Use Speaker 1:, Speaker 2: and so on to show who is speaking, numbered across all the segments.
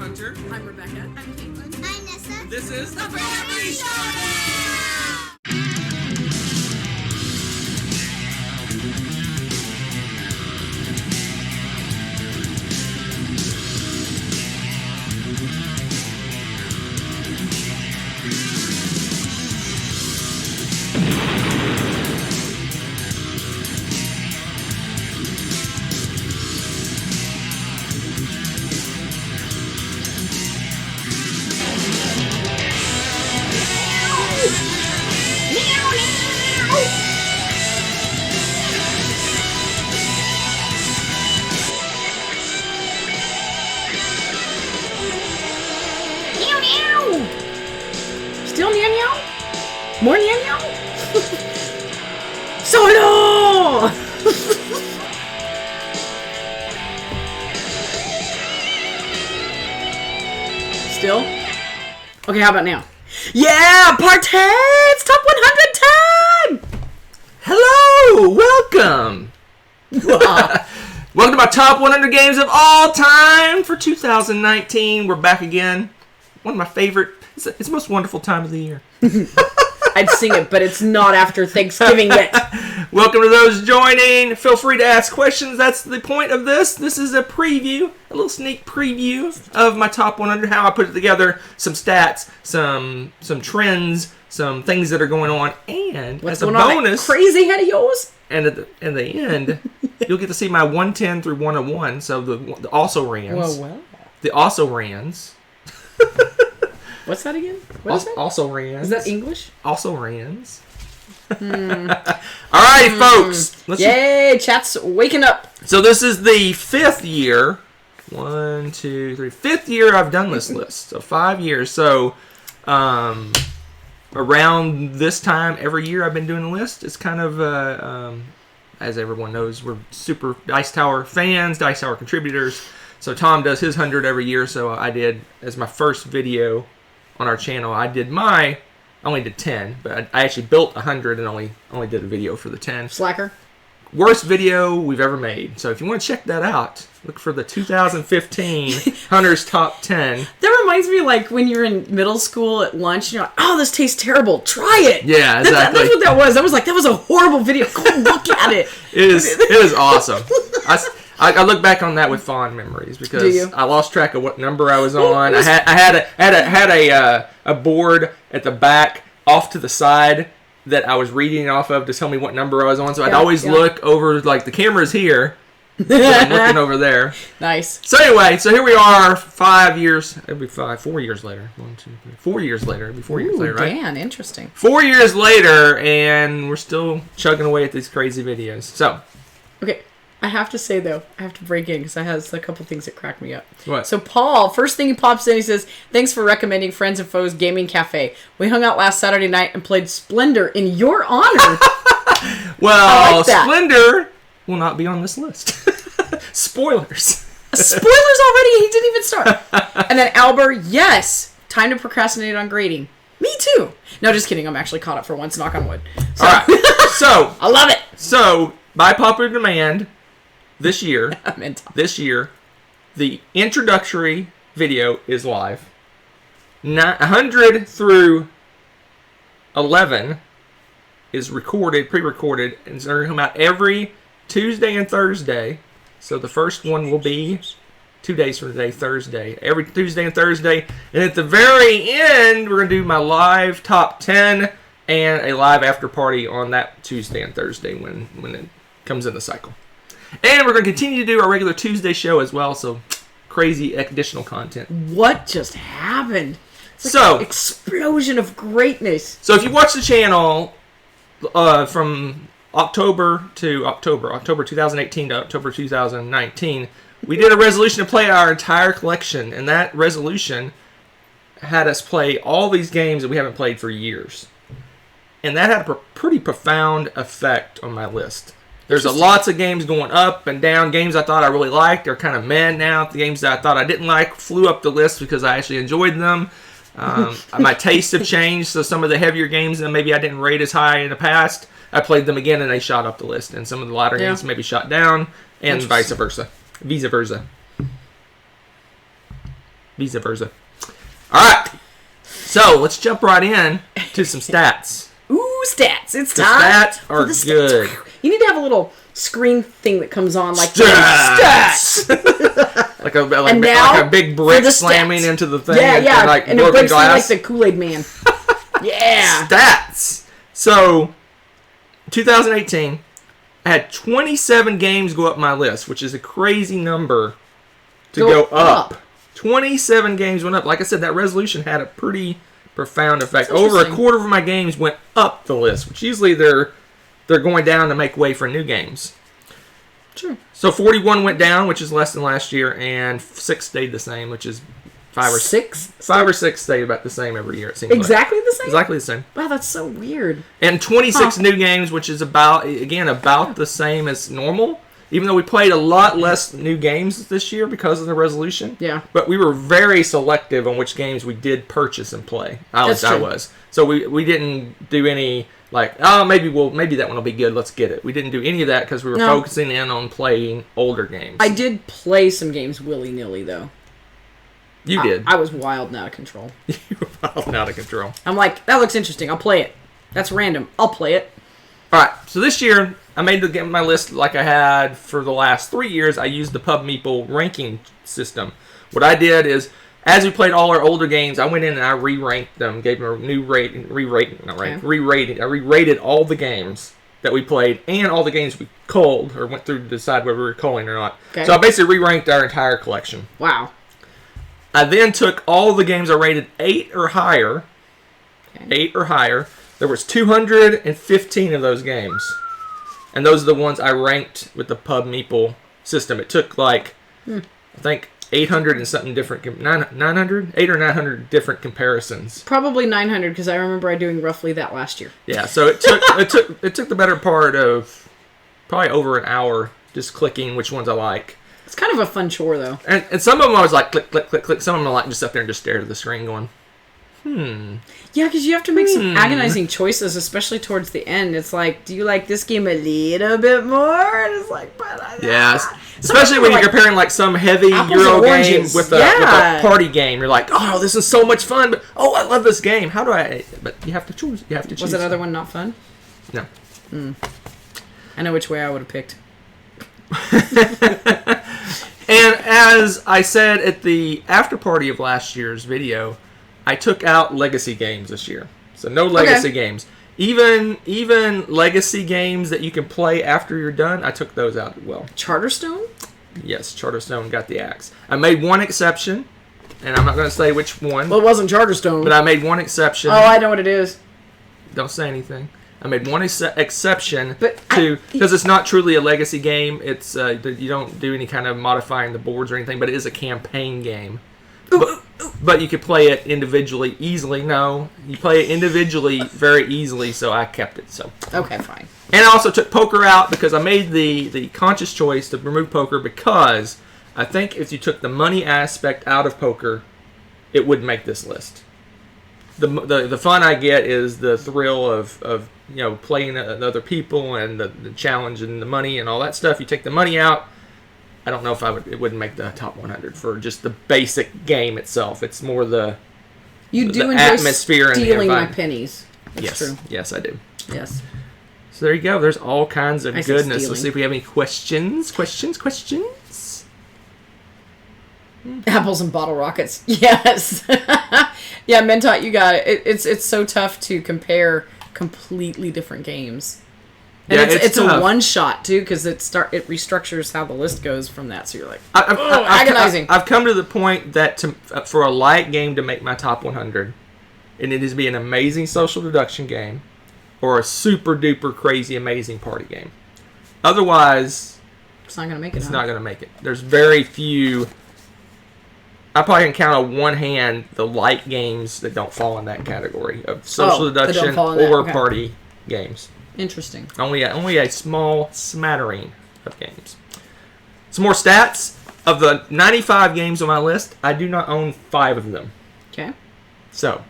Speaker 1: Hunter.
Speaker 2: I'm Rebecca.
Speaker 3: I'm Caitlin. I'm Nessa.
Speaker 1: This is the Family Show!
Speaker 2: Still meow meow? More meow meow? Solo! Still? Okay, how about now? Yeah! Part 10! It's top 100 time!
Speaker 1: Hello! Welcome! Welcome to my top 100 games of all time for 2019. We're back again. One of my favorite. It's the most wonderful time of the year.
Speaker 2: I'd sing it, but it's not after Thanksgiving yet.
Speaker 1: Welcome to those joining. Feel free to ask questions. That's the point of this. This is a preview, a little sneak preview of my top 100, how I put it together, some stats, some trends, some things that are going on, and
Speaker 2: What's
Speaker 1: as a
Speaker 2: going on,
Speaker 1: bonus,
Speaker 2: that crazy head of yours?
Speaker 1: and at the end, you'll get to see my 110 through 101, so the also rans.
Speaker 2: Well.
Speaker 1: The also rans.
Speaker 2: What's that again? What is that?
Speaker 1: Also rans.
Speaker 2: Is that English?
Speaker 1: Also rans. Alright, folks.
Speaker 2: Yay, chat's waking up.
Speaker 1: So this is the fifth year. 1, 2, 3. Fifth year I've done this list. So 5 years. So around this time every year I've been doing the list. It's kind of as everyone knows, we're super Dice Tower fans, Dice Tower contributors. So Tom does his 100 every year. So I did, as my first video on our channel, I only did 10, but I actually built 100 and only did a video for the 10.
Speaker 2: Slacker.
Speaker 1: Worst video we've ever made. So if you want to check that out, look for the 2015 Hunter's Top 10.
Speaker 2: That reminds me, like, when you're in middle school at lunch, and you're like, oh, this tastes terrible. Try it.
Speaker 1: Yeah, exactly.
Speaker 2: That's what that was. I was like, that was a horrible video. Go look at it.
Speaker 1: It is awesome. I look back on that with fond memories because I lost track of what number I was on. I had a board at the back off to the side that I was reading off of to tell me what number I was on. So I'd always look over, like, the camera's here. So I'm looking over there.
Speaker 2: Nice.
Speaker 1: So anyway, so here we are 5 years. It'll be 4 years later. 1, 2, 3. 4 years later. It'll be 4 years later, right?
Speaker 2: Dan, interesting.
Speaker 1: 4 years later, and we're still chugging away at these crazy videos. So.
Speaker 2: Okay. I have to say, though, I have to break in because I have a couple things that crack me up.
Speaker 1: What?
Speaker 2: So Paul, first thing he pops in, he says, thanks for recommending Friends and Foes Gaming Cafe. We hung out last Saturday night and played Splendor in your honor.
Speaker 1: Well,
Speaker 2: like that.
Speaker 1: Splendor will not be on this list. Spoilers.
Speaker 2: Spoilers already? He didn't even start. And then Albert, yes, time to procrastinate on grading. Me too. No, just kidding. I'm actually caught up for once. Knock on wood. So.
Speaker 1: All right. So.
Speaker 2: I love it.
Speaker 1: So, by popular demand, this year, the introductory video is live. 100 through 11 is recorded, pre-recorded, and it's going to come out every Tuesday and Thursday. So the first one will be 2 days from today, Thursday. Every Tuesday and Thursday. And at the very end, we're going to do my live top 10 and a live after party on that Tuesday and Thursday when it comes in the cycle. And we're going to continue to do our regular Tuesday show as well, so crazy additional content.
Speaker 2: What just happened? It's
Speaker 1: like
Speaker 2: an explosion of greatness.
Speaker 1: So if you watch the channel from October 2018 to October 2019, we did a resolution to play our entire collection, and that resolution had us play all these games that we haven't played for years. And that had a pretty profound effect on my list. There's lots of games going up and down. Games I thought I really liked are kind of meh now. The games that I thought I didn't like flew up the list because I actually enjoyed them. My tastes have changed, so some of the heavier games that maybe I didn't rate as high in the past, I played them again and they shot up the list. And some of the lighter games maybe shot down, and vice versa. vice versa. All right. So let's jump right in to some stats.
Speaker 2: Ooh, stats. It's
Speaker 1: The
Speaker 2: time.
Speaker 1: stats
Speaker 2: for
Speaker 1: are
Speaker 2: the stats.
Speaker 1: good.
Speaker 2: You need to have a little screen thing that comes on like
Speaker 1: Stats. like
Speaker 2: And now
Speaker 1: like a big
Speaker 2: for
Speaker 1: brick
Speaker 2: the
Speaker 1: slamming
Speaker 2: stats.
Speaker 1: into the thing.
Speaker 2: Yeah, yeah.
Speaker 1: And, like
Speaker 2: and it
Speaker 1: broken
Speaker 2: breaks
Speaker 1: glass.
Speaker 2: me like the Kool-Aid Man. Yeah.
Speaker 1: Stats. So, 2018, I had 27 games go up my list, which is a crazy number to go up. 27 games went up. Like I said, that resolution had a pretty profound effect.
Speaker 2: That's
Speaker 1: Over a
Speaker 2: interesting.
Speaker 1: quarter of my games went up the list, which usually they're going down to make way for new games.
Speaker 2: Sure.
Speaker 1: So 41 went down, which is less than last year, and 6 stayed the same, which is 5 or
Speaker 2: 6?
Speaker 1: 5 or 6 stay about the same every year. It seems
Speaker 2: Exactly the same?
Speaker 1: exactly the same.
Speaker 2: Wow, that's so weird.
Speaker 1: And 26 new games, which is about the same as normal. Even though we played a lot less new games this year because of the resolution.
Speaker 2: Yeah.
Speaker 1: But we were very selective on which games we did purchase and play. At least
Speaker 2: That's
Speaker 1: I
Speaker 2: true.
Speaker 1: was. So we didn't do any like, oh, maybe that one will be good. Let's get it. We didn't do any of that because we were
Speaker 2: No.
Speaker 1: focusing in on playing older games.
Speaker 2: I did play some games willy-nilly, though.
Speaker 1: You did.
Speaker 2: I was wild and out of control.
Speaker 1: You were wild and out of control.
Speaker 2: I'm like, that looks interesting. I'll play it. That's random. I'll play it.
Speaker 1: All right, so this year I made my list like I had for the last 3 years. I used the Pub Meeple ranking system. What I did is, as we played all our older games, I went in and I re-ranked them, gave them a new re-rated. I re-rated all the games that we played and all the games we culled or went through to decide whether we were culling or not.
Speaker 2: Okay.
Speaker 1: So I basically re-ranked our entire collection.
Speaker 2: Wow.
Speaker 1: I then took all the games I rated 8 or higher.
Speaker 2: Okay.
Speaker 1: 8 or higher. There was 215 of those games. And those are the ones I ranked with the Pub Meeple system. It took like, I think, 800 and something different, 900? 8 or 900 different comparisons.
Speaker 2: Probably 900 because I remember I doing roughly that last year.
Speaker 1: Yeah, so it took the better part of probably over an hour just clicking which ones I like.
Speaker 2: It's kind of a fun chore, though.
Speaker 1: And some of them I was like, click, click, click, click. Some of them I like just up there and just stare at the screen going,
Speaker 2: Yeah, because you have to make some agonizing choices, especially towards the end. It's like, do you like this game a little bit more? And it's like, but
Speaker 1: Yes. Especially when you're comparing like some heavy
Speaker 2: apples
Speaker 1: Euro
Speaker 2: and
Speaker 1: game
Speaker 2: oranges.
Speaker 1: with a party game. You're like, oh, this is so much fun, but oh, I love this game. How do I? But you have to choose. You have to choose.
Speaker 2: Was that other one not fun?
Speaker 1: No.
Speaker 2: I know which way I would have picked.
Speaker 1: And as I said at the after party of last year's video, I took out legacy games this year. So no legacy games. Even legacy games that you can play after you're done, I took those out as well.
Speaker 2: Charterstone?
Speaker 1: Yes, Charterstone got the axe. I made one exception, and I'm not going to say which one,
Speaker 2: Well, it wasn't Charterstone.
Speaker 1: but I made one exception.
Speaker 2: Oh, I know what it is.
Speaker 1: Don't say anything. I made one exception
Speaker 2: But
Speaker 1: because it's not truly a legacy game. It's you don't do any kind of modifying the boards or anything, but it is a campaign game. But you could play it individually easily. No, you play it individually very easily, so I kept it. So.
Speaker 2: Okay, fine.
Speaker 1: And I also took poker out because I made the conscious choice to remove poker because I think if you took the money aspect out of poker, it would make this list. The fun I get is the thrill of playing other people and the challenge and the money and all that stuff. You take the money out, I don't know if it wouldn't make the top 100 for just the basic game itself. It's more the
Speaker 2: enjoy
Speaker 1: atmosphere and the
Speaker 2: stealing my
Speaker 1: environment.
Speaker 2: pennies. That's
Speaker 1: Yes,
Speaker 2: true.
Speaker 1: yes, I do.
Speaker 2: Yes.
Speaker 1: So there you go. There's all kinds of
Speaker 2: I said
Speaker 1: goodness. Let's
Speaker 2: stealing.
Speaker 1: see if we have any questions.
Speaker 2: Apples and bottle rockets. Yes. Yeah, Mentot, you got it. It's so tough to compare completely different games. And
Speaker 1: Yeah,
Speaker 2: it's a
Speaker 1: tough.
Speaker 2: one shot too, because it restructures how the list goes from that. So you're like,
Speaker 1: Agonizing. I've come to the point that for a light game to make my top 100, it needs to be an amazing social deduction game or a super duper crazy amazing party game. Otherwise,
Speaker 2: it's not gonna make it.
Speaker 1: it's not going to make it. There's very few. I probably can count on one hand the light games that don't fall in that category of social
Speaker 2: that don't
Speaker 1: deduction
Speaker 2: fall in that,
Speaker 1: or
Speaker 2: okay.
Speaker 1: party games.
Speaker 2: Interesting.
Speaker 1: Only a small smattering of games. Some more stats. Of the 95 games on my list, I do not own 5 of them.
Speaker 2: Okay.
Speaker 1: So,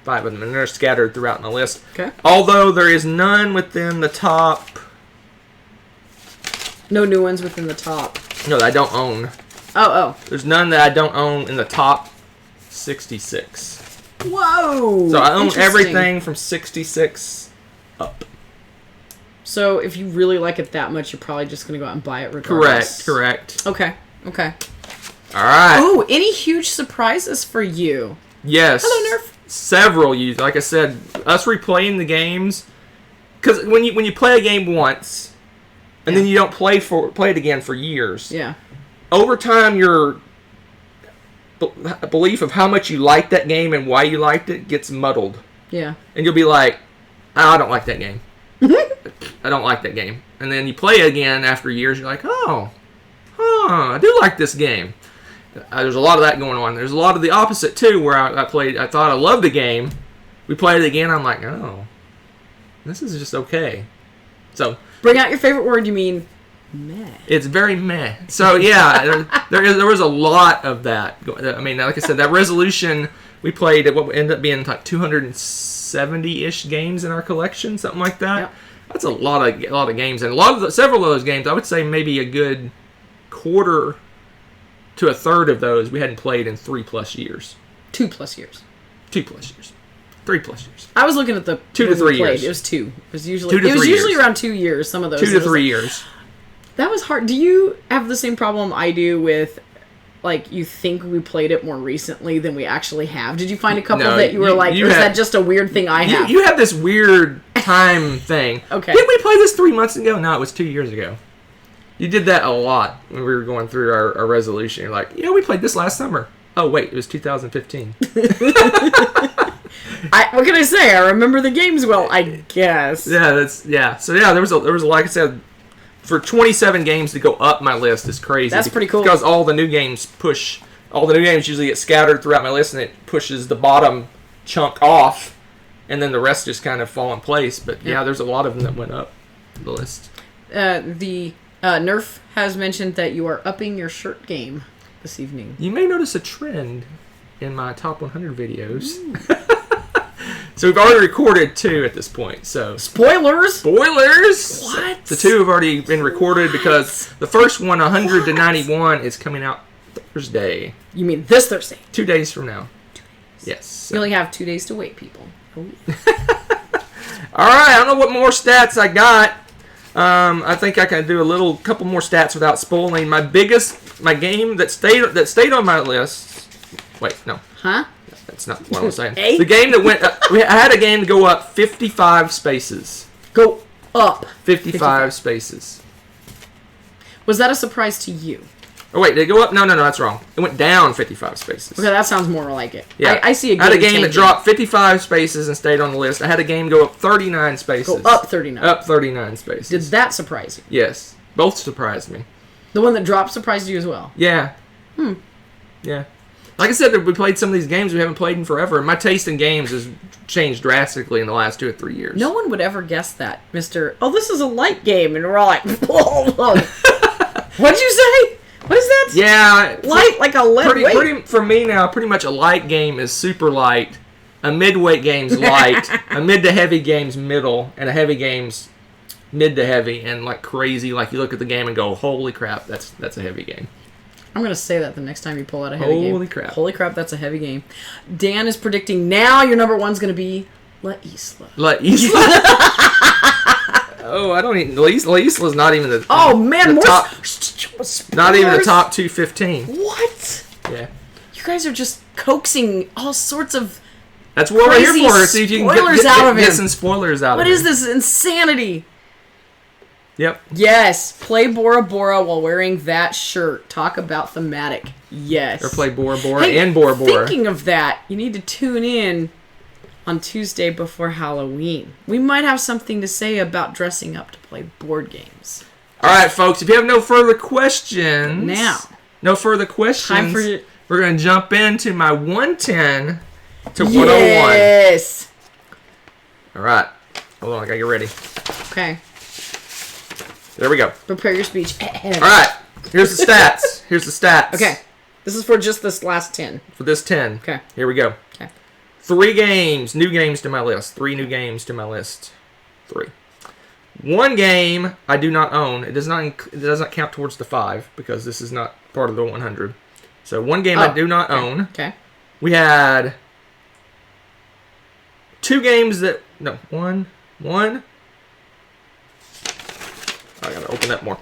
Speaker 1: 5 of them, and they're scattered throughout in the list.
Speaker 2: Okay.
Speaker 1: Although there is none within the top.
Speaker 2: No new ones within the top.
Speaker 1: No, that I don't own.
Speaker 2: Oh.
Speaker 1: There's none that I don't own in the top 66.
Speaker 2: Whoa!
Speaker 1: So I own
Speaker 2: Interesting.
Speaker 1: everything from 66 up.
Speaker 2: So if you really like it that much, you're probably just going to go out and buy it regardless.
Speaker 1: Correct.
Speaker 2: Okay.
Speaker 1: All right.
Speaker 2: Oh, any huge surprises for you?
Speaker 1: Yes.
Speaker 2: Hello, Nerf.
Speaker 1: Several. Like I said, us replaying the games, because when you play a game once, and then you don't play it again for years.
Speaker 2: Yeah.
Speaker 1: Over time, your belief of how much you liked that game and why you liked it gets muddled.
Speaker 2: Yeah.
Speaker 1: And you'll be like, I don't like that game. I don't like that game. And then you play it again after years, you're like, I do like this game. There's a lot of that going on. There's a lot of the opposite, too, where I thought I loved the game. We played it again, I'm like, oh, this is just okay. So,
Speaker 2: bring out your favorite word, you mean meh.
Speaker 1: It's very meh. So, yeah, there was a lot of that. I mean, like I said, that resolution, we played at what ended up being like 270-ish games in our collection, something like that.
Speaker 2: Yep.
Speaker 1: That's a lot of games. And several of those games, I would say maybe a good quarter to a third of those we hadn't played in 3+ years.
Speaker 2: 2+ years.
Speaker 1: 2+ years. 3+ years.
Speaker 2: I was looking at the
Speaker 1: 2 to 3 years.
Speaker 2: It was 2. It was usually
Speaker 1: 2 to 3
Speaker 2: usually
Speaker 1: years.
Speaker 2: around 2 years. Some of those
Speaker 1: 2 to 3 years.
Speaker 2: That was hard. Do you have the same problem I do with, like, you think we played it more recently than we actually have? Did you find a couple that you were like, or is that just a weird thing I have?
Speaker 1: You have this weird time thing.
Speaker 2: Okay.
Speaker 1: Didn't we play this 3 months ago? No, it was 2 years ago. You did that a lot when we were going through our resolution. You're like, we played this last summer. Oh, wait, it was 2015.
Speaker 2: What can I say? I remember the games well, I guess.
Speaker 1: Yeah, So yeah, there was like I said, for 27 games to go up my list is crazy.
Speaker 2: That's pretty cool.
Speaker 1: Because all the new games usually get scattered throughout my list, and it pushes the bottom chunk off, and then the rest just kind of fall in place. But yeah, there's a lot of them that went up the list.
Speaker 2: The Nerf has mentioned that you are upping your shirt game this evening.
Speaker 1: You may notice a trend in my top 100 videos. So we've already recorded 2 at this point. So
Speaker 2: Spoilers!
Speaker 1: What? The 2 have already been recorded because the first one, 100 to 91, is coming out Thursday.
Speaker 2: You mean this Thursday?
Speaker 1: 2 days from now. 2 days. Yes.
Speaker 2: You only have 2 days to wait, people.
Speaker 1: All right. I don't know what more stats I got. I think I can do a couple more stats without spoiling. My game that stayed on my list. Wait, no.
Speaker 2: Huh?
Speaker 1: That's not what I was saying.
Speaker 2: Hey?
Speaker 1: The game that went I had a game to go up 55 spaces.
Speaker 2: Go up.
Speaker 1: 55 spaces.
Speaker 2: Was that a surprise to you?
Speaker 1: Oh, wait, did it go up? No, that's wrong. It went down 55 spaces.
Speaker 2: Okay, that sounds more like it.
Speaker 1: Yeah.
Speaker 2: I see a game
Speaker 1: I had a game
Speaker 2: changing.
Speaker 1: that dropped 55 spaces and stayed on the list. I had a game go up 39 spaces.
Speaker 2: Go up 39.
Speaker 1: Up 39 spaces.
Speaker 2: Did that surprise you?
Speaker 1: Yes. Both surprised me.
Speaker 2: The one that dropped surprised you as well?
Speaker 1: Yeah. Yeah. Like I said, we played some of these games we haven't played in forever, and my taste in games has changed drastically in the last 2 or 3 years.
Speaker 2: No one would ever guess that, Mr. Oh, this is a light game, and we're all like, hold on. What'd you say? What is that?
Speaker 1: Yeah.
Speaker 2: Light like a lead weight?
Speaker 1: For me now, pretty much a light game is super light, a mid-weight game's light, a mid to heavy game's middle, and a heavy game's mid to heavy, and like crazy, like you look at the game and go, holy crap, that's a heavy game.
Speaker 2: I'm going to say that the next time you pull out a heavy game.
Speaker 1: Holy crap.
Speaker 2: Holy crap, that's a heavy game. Dan is predicting now your number one's going to be La Isla.
Speaker 1: La Isla? Oh, I don't even... La Isla's not even the...
Speaker 2: Oh, man,
Speaker 1: the
Speaker 2: more...
Speaker 1: top,
Speaker 2: spoilers.
Speaker 1: not even the top 215.
Speaker 2: What?
Speaker 1: Yeah.
Speaker 2: You guys are just coaxing all sorts of...
Speaker 1: That's what we're here
Speaker 2: crazy
Speaker 1: for. See if you can
Speaker 2: spoilers out of
Speaker 1: get
Speaker 2: him.
Speaker 1: some spoilers out
Speaker 2: What
Speaker 1: of
Speaker 2: is
Speaker 1: him.
Speaker 2: this insanity?
Speaker 1: Yep.
Speaker 2: Yes, play Bora Bora while wearing that shirt. Talk about thematic. Yes.
Speaker 1: Or play Bora Bora
Speaker 2: Hey,
Speaker 1: and Bora Bora.
Speaker 2: Thinking of that, you need to tune in on Tuesday before Halloween. We might have something to say about dressing up to play board games.
Speaker 1: All right, folks. If you have no further questions...
Speaker 2: Now.
Speaker 1: No further questions.
Speaker 2: Time for...
Speaker 1: We're going to jump into my 110 to 101.
Speaker 2: Yes.
Speaker 1: All right. Hold on. I got to get ready.
Speaker 2: Okay.
Speaker 1: There we go.
Speaker 2: Prepare your speech.
Speaker 1: All right. Here's the stats.
Speaker 2: Okay. This is for just this last 10.
Speaker 1: For this 10.
Speaker 2: Okay.
Speaker 1: Here we go.
Speaker 2: Okay.
Speaker 1: 3 games. New games to my list. 3 new games to my list. 3. 1 game I do not own. It does not count towards the 5 because this is not part of the 100. So 1 game I do not own.
Speaker 2: Okay.
Speaker 1: We had 2 games that one. I gotta open that more.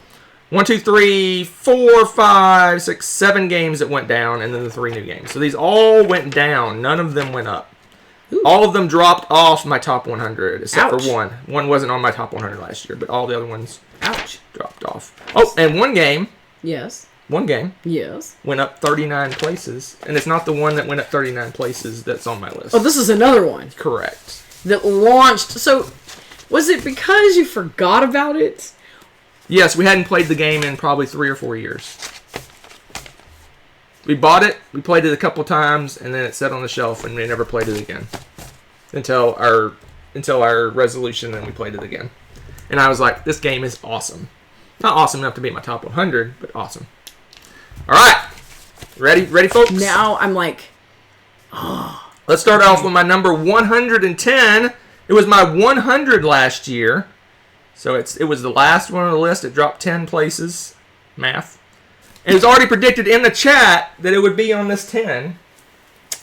Speaker 1: 1, 2, 3, 4, 5, 6, 7 games that went down, and then the 3 new games. So these all went down. None of them went up.
Speaker 2: Ooh.
Speaker 1: All of them dropped off my top 100, except
Speaker 2: Ouch.
Speaker 1: for one. One wasn't on my top 100 last year, but all the other ones
Speaker 2: Ouch.
Speaker 1: dropped off. Oh, and one game
Speaker 2: Yes. Yes.
Speaker 1: went up 39 places, and it's not the one that went up 39 places that's on my list.
Speaker 2: Oh, this is another one
Speaker 1: Correct.
Speaker 2: that launched. So, was it because you forgot about it?
Speaker 1: Yes, we hadn't played the game in probably 3 or 4 years. We bought it, we played it a couple times, and then it sat on the shelf, and we never played it again until our resolution. Then we played it again, and I was like, "This game is awesome. Not awesome enough to be in my top 100, but awesome." All right, ready, folks?
Speaker 2: Now I'm like,
Speaker 1: Let's start off with my number 110. It was my 100 last year. So it was the last one on the list. It dropped 10 places. Math. It was already predicted in the chat that it would be on this 10.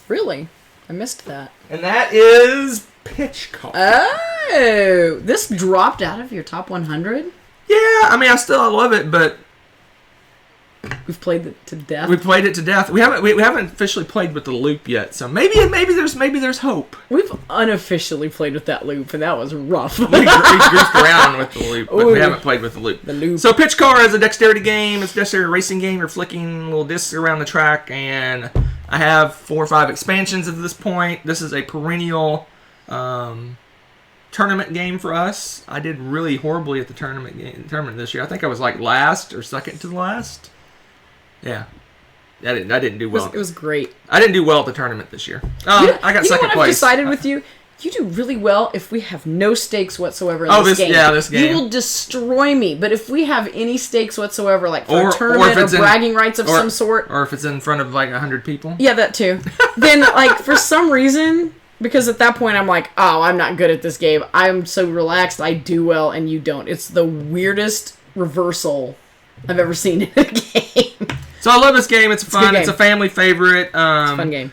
Speaker 2: really? I missed that.
Speaker 1: And that is Pitch Car.
Speaker 2: Oh, this dropped out of your top 100?
Speaker 1: Yeah, I mean, I love it, but
Speaker 2: We've played it to death.
Speaker 1: we played it to death. We haven't officially played with the loop yet, so maybe there's hope.
Speaker 2: We've unofficially played with that loop, and that was rough.
Speaker 1: We goofed around with the loop, but we
Speaker 2: Ooh.
Speaker 1: haven't played with the loop.
Speaker 2: The loop.
Speaker 1: So Pitch Car is a dexterity game. It's a dexterity racing game. You're flicking little discs around the track, and I have 4 or 5 expansions at this point. This is a perennial tournament game for us. I did really horribly at the tournament this year. I think I was like last or second to the last. Yeah. I didn't do well.
Speaker 2: It was great.
Speaker 1: I didn't do well at the tournament this year. I got second
Speaker 2: What
Speaker 1: place.
Speaker 2: I've decided with you? You do really well if we have no stakes whatsoever in this game.
Speaker 1: Yeah, this game.
Speaker 2: You will destroy me. But if we have any stakes whatsoever, like for
Speaker 1: Or
Speaker 2: a tournament
Speaker 1: if
Speaker 2: or bragging rights of some sort.
Speaker 1: Or if it's in front of like 100 people.
Speaker 2: Yeah, that too. Then, like, for some reason, because at that point I'm like, oh, I'm not good at this game. I'm so relaxed. I do well and you don't. It's the weirdest reversal I've ever seen in a game.
Speaker 1: So I love this game. It's fun.
Speaker 2: game.
Speaker 1: It's a family favorite.
Speaker 2: It's a fun game.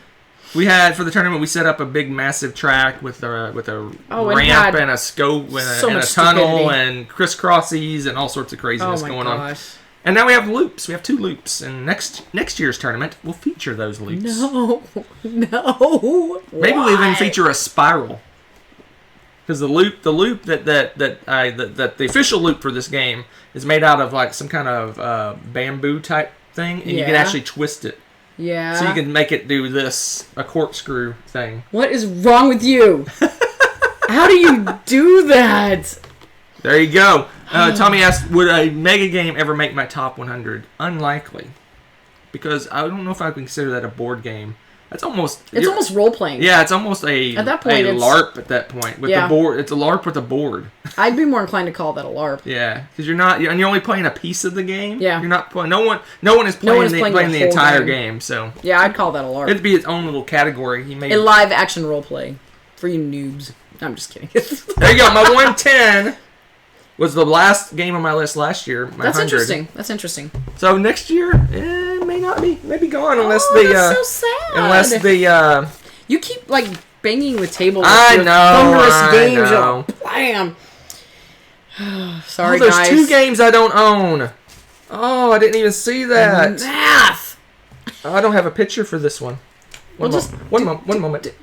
Speaker 1: We had for the tournament. We set up a big, massive track with a ramp and a scope and a tunnel and crisscrossies and all sorts of craziness going on. And now we have loops. We have 2 loops, and next year's tournament will feature those loops.
Speaker 2: No.
Speaker 1: Maybe we'll even feature a spiral. Because the loop that the official loop for this game is made out of like some kind of bamboo type thing, and you can actually twist it.
Speaker 2: Yeah.
Speaker 1: So you can make it do a corkscrew thing.
Speaker 2: What is wrong with you? How do you do that?
Speaker 1: There you go. Tommy asked, would a mega game ever make my top 100? Unlikely. Because I don't know if I can consider that a board game. It's almost
Speaker 2: role playing.
Speaker 1: Yeah, it's almost a
Speaker 2: at that point,
Speaker 1: LARP at that point with the board. It's a LARP with a board.
Speaker 2: I'd be more inclined to call that a LARP.
Speaker 1: Yeah, because you're only playing a piece of the game.
Speaker 2: Yeah,
Speaker 1: you're not playing. No one is playing the entire game. So
Speaker 2: yeah, I'd call that a LARP.
Speaker 1: It'd be its own little category. He made
Speaker 2: a live action role play for you noobs. I'm just kidding.
Speaker 1: There you go. My 110 was the last game on my list last year.
Speaker 2: That's 100. That's interesting.
Speaker 1: So next year, it may not be, maybe gone unless
Speaker 2: that's so sad.
Speaker 1: Unless the
Speaker 2: you keep like banging the table. With
Speaker 1: I
Speaker 2: your
Speaker 1: know.
Speaker 2: thunderous games.
Speaker 1: Know.
Speaker 2: Blam. Sorry,
Speaker 1: there's
Speaker 2: guys.
Speaker 1: 2 games I don't own. Oh, I didn't even see that.
Speaker 2: Math.
Speaker 1: I don't have a picture for this one. One moment. One moment.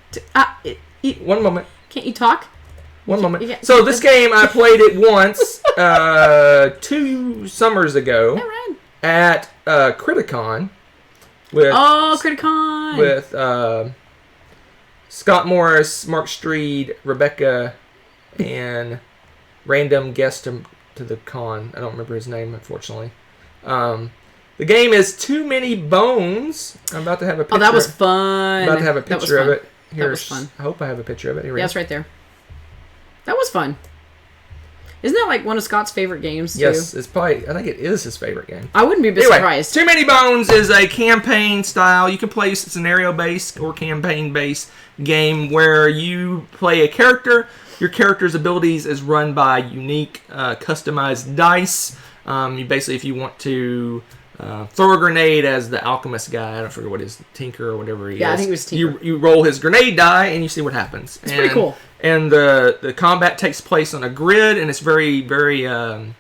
Speaker 2: Can't you talk?
Speaker 1: One moment. So this game, I played it once 2 summers ago at Criticon.
Speaker 2: Criticon!
Speaker 1: With Scott Morris, Mark Streed, Rebecca, and random guest to the con. I don't remember his name, unfortunately. The game is Too Many Bones. I'm about to have a picture.
Speaker 2: Oh, that was fun.
Speaker 1: I'm about to have a picture of it.
Speaker 2: That was fun.
Speaker 1: I hope I have a picture of it. Here
Speaker 2: yeah, it's right there. That was fun. Isn't that like one of Scott's favorite games, too?
Speaker 1: Yes, it's probably, I think it is his favorite game.
Speaker 2: I wouldn't be a bit surprised.
Speaker 1: Too Many Bones is a campaign style. You can play scenario-based or campaign-based game where you play a character. Your character's abilities is run by unique, customized dice. You basically, if you want to throw a grenade as the alchemist guy. I don't forget what his Tinker or whatever he is.
Speaker 2: Yeah, I think it was Tinker.
Speaker 1: You roll his grenade die and you see what happens.
Speaker 2: It's pretty cool.
Speaker 1: And the combat takes place on a grid, and it's very, very. What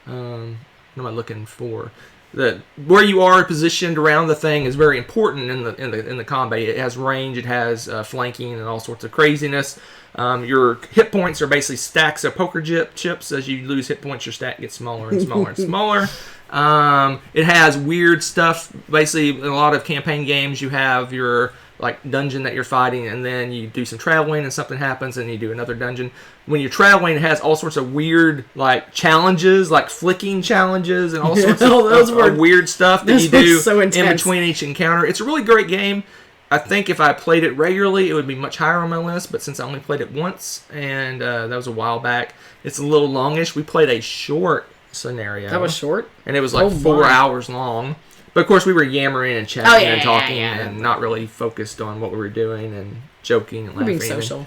Speaker 1: am I looking for? Where you are positioned around the thing is very important in the combat. It has range, it has flanking, and all sorts of craziness. Your hit points are basically stacks of poker chips. As you lose hit points, your stack gets smaller and smaller and smaller. It has weird stuff. Basically, in a lot of campaign games, you have your dungeon that you're fighting, and then you do some traveling and something happens and you do another dungeon. When you're traveling, it has all sorts of weird challenges, like flicking challenges and all sorts of weird stuff that you do in between each encounter. It's a really great game. I think if I played it regularly, it would be much higher on my list, but since I only played it once, and that was a while back, it's a little longish. We played a short scenario.
Speaker 2: That was short?
Speaker 1: And it was 4 hours long. But of course, we were yammering and chatting and talking and not really focused on what we were doing and joking and laughing.
Speaker 2: Being social.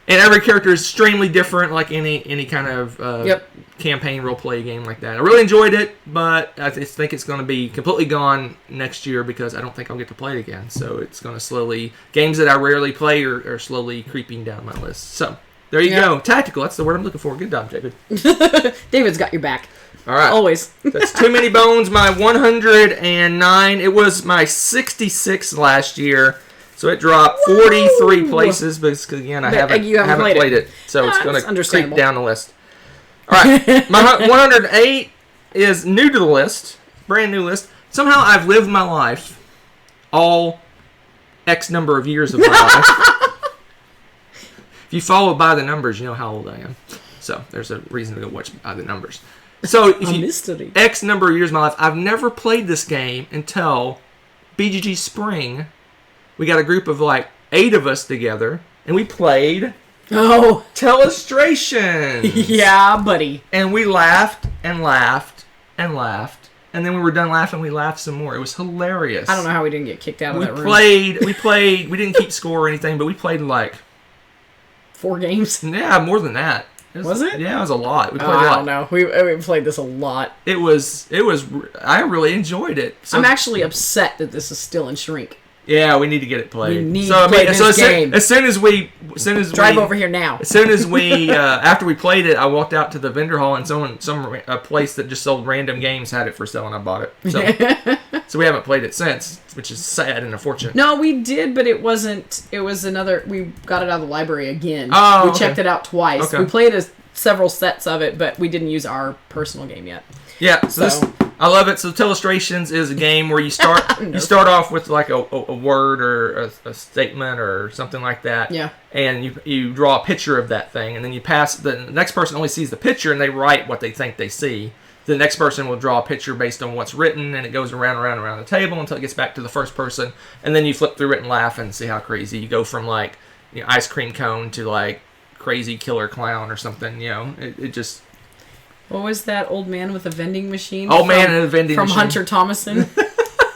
Speaker 1: And every character is extremely different, like any kind of campaign role play game like that. I really enjoyed it, but I just think it's going to be completely gone next year because I don't think I'll get to play it again. So it's going to slowly, games that I rarely play are slowly creeping down my list. So there you go. Tactical, that's the word I'm looking for. Good job, David.
Speaker 2: David's got your back.
Speaker 1: All right.
Speaker 2: Always.
Speaker 1: That's Too Many Bones, my 109. It was my 66 last year. So it dropped 43 places because, again, I haven't played it. So it's going to creep down the list. All right. My 108 is new to the list. Brand new list. Somehow I've lived my life all X number of years of my life. If you follow by the numbers, you know how old I am. So there's a reason to go watch by the numbers. So if X number of years of my life, I've never played this game until BGG Spring. We got a group of 8 of us together, and we played Telestration.
Speaker 2: Yeah, buddy.
Speaker 1: And we laughed and laughed and laughed, and then we were done laughing. We laughed some more. It was hilarious.
Speaker 2: I don't know how we didn't get kicked out of that room.
Speaker 1: We played. We didn't keep score or anything, but we played
Speaker 2: 4 games.
Speaker 1: Yeah, more than that.
Speaker 2: Was it?
Speaker 1: Yeah, it was a lot. We played a lot.
Speaker 2: I don't know. We played this a lot.
Speaker 1: It was. I really enjoyed it. So,
Speaker 2: I'm actually upset that this is still in shrink.
Speaker 1: Yeah, we need to get it played.
Speaker 2: We need to play this game.
Speaker 1: As soon as we
Speaker 2: drive over here now.
Speaker 1: As soon as we after we played it, I walked out to the vendor hall and a place that just sold random games had it for sale and I bought it. So we haven't played it since, which is sad and unfortunate.
Speaker 2: No, we did, but it wasn't. It was another. We got it out of the library again.
Speaker 1: Oh,
Speaker 2: we checked it out twice. Okay. We played several sets of it, but we didn't use our personal game yet.
Speaker 1: Yeah, so I love it. So Telestrations is a game where you start off with a word or a statement or something like that.
Speaker 2: Yeah.
Speaker 1: And you draw a picture of that thing, and then you pass. The next person only sees the picture, and they write what they think they see. The next person will draw a picture based on what's written, and it goes around the table until it gets back to the first person, and then you flip through it and laugh and see how crazy. You go from ice cream cone to crazy killer clown or something. It just.
Speaker 2: What was that old man with a vending machine?
Speaker 1: Old man and a vending machine.
Speaker 2: From Hunter Thomason.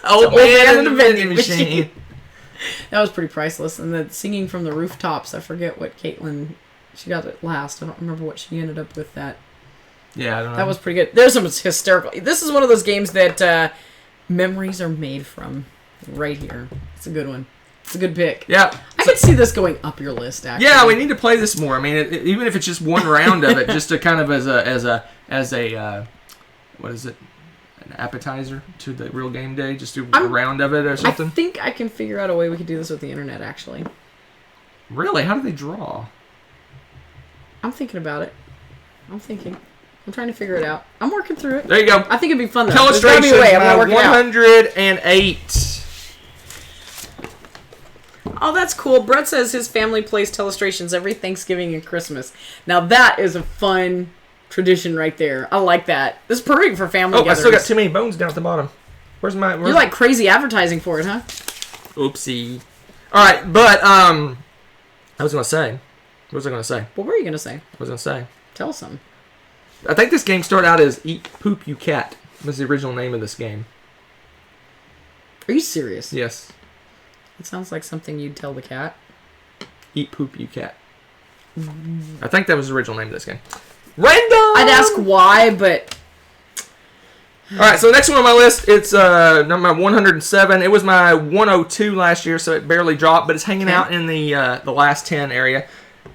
Speaker 1: old man and a vending machine.
Speaker 2: That was pretty priceless. And the singing from the rooftops, I forget what Caitlin, she got it last. I don't remember what she ended up with that.
Speaker 1: Yeah, I don't know.
Speaker 2: That was pretty good. There's some hysterical. This is one of those games that memories are made from right here. It's a good one. It's a good pick.
Speaker 1: Yeah.
Speaker 2: I could see this going up your list, actually.
Speaker 1: Yeah, we need to play this more. I mean, even if it's just one round of it, just to kind of as a what is it? An appetizer to the real game day. Just do a round of it or something.
Speaker 2: I think I can figure out a way we could do this with the internet, actually.
Speaker 1: Really? How do they draw?
Speaker 2: I'm thinking about it. I'm trying to figure it out. I'm working through it.
Speaker 1: There you go.
Speaker 2: I think it'd be fun, though.
Speaker 1: Telestration, be a way. I'm gonna work 108.
Speaker 2: Oh, that's cool. Brett says his family plays Telestrations every Thanksgiving and Christmas. Now, that is a fun tradition right there. I like that. This is perfect for family gatherings.
Speaker 1: I still got Too Many Bones down at the bottom. Where's my...
Speaker 2: You like crazy advertising for it, huh?
Speaker 1: Oopsie. All right, but, I was going to say... What was I going to say?
Speaker 2: What were you going to say?
Speaker 1: What was I going to say?
Speaker 2: Tell us something.
Speaker 1: I think this game started out as Eat Poop You Cat. Was the original name of this game.
Speaker 2: Are you serious?
Speaker 1: Yes.
Speaker 2: It sounds like something you'd tell the cat.
Speaker 1: Eat Poop You Cat. I think that was the original name of this game. Random!
Speaker 2: I'd ask why, but
Speaker 1: All right, so the next one on my list, it's number 107. It was my 102 last year, so it barely dropped, but it's hanging out in the last 10 area.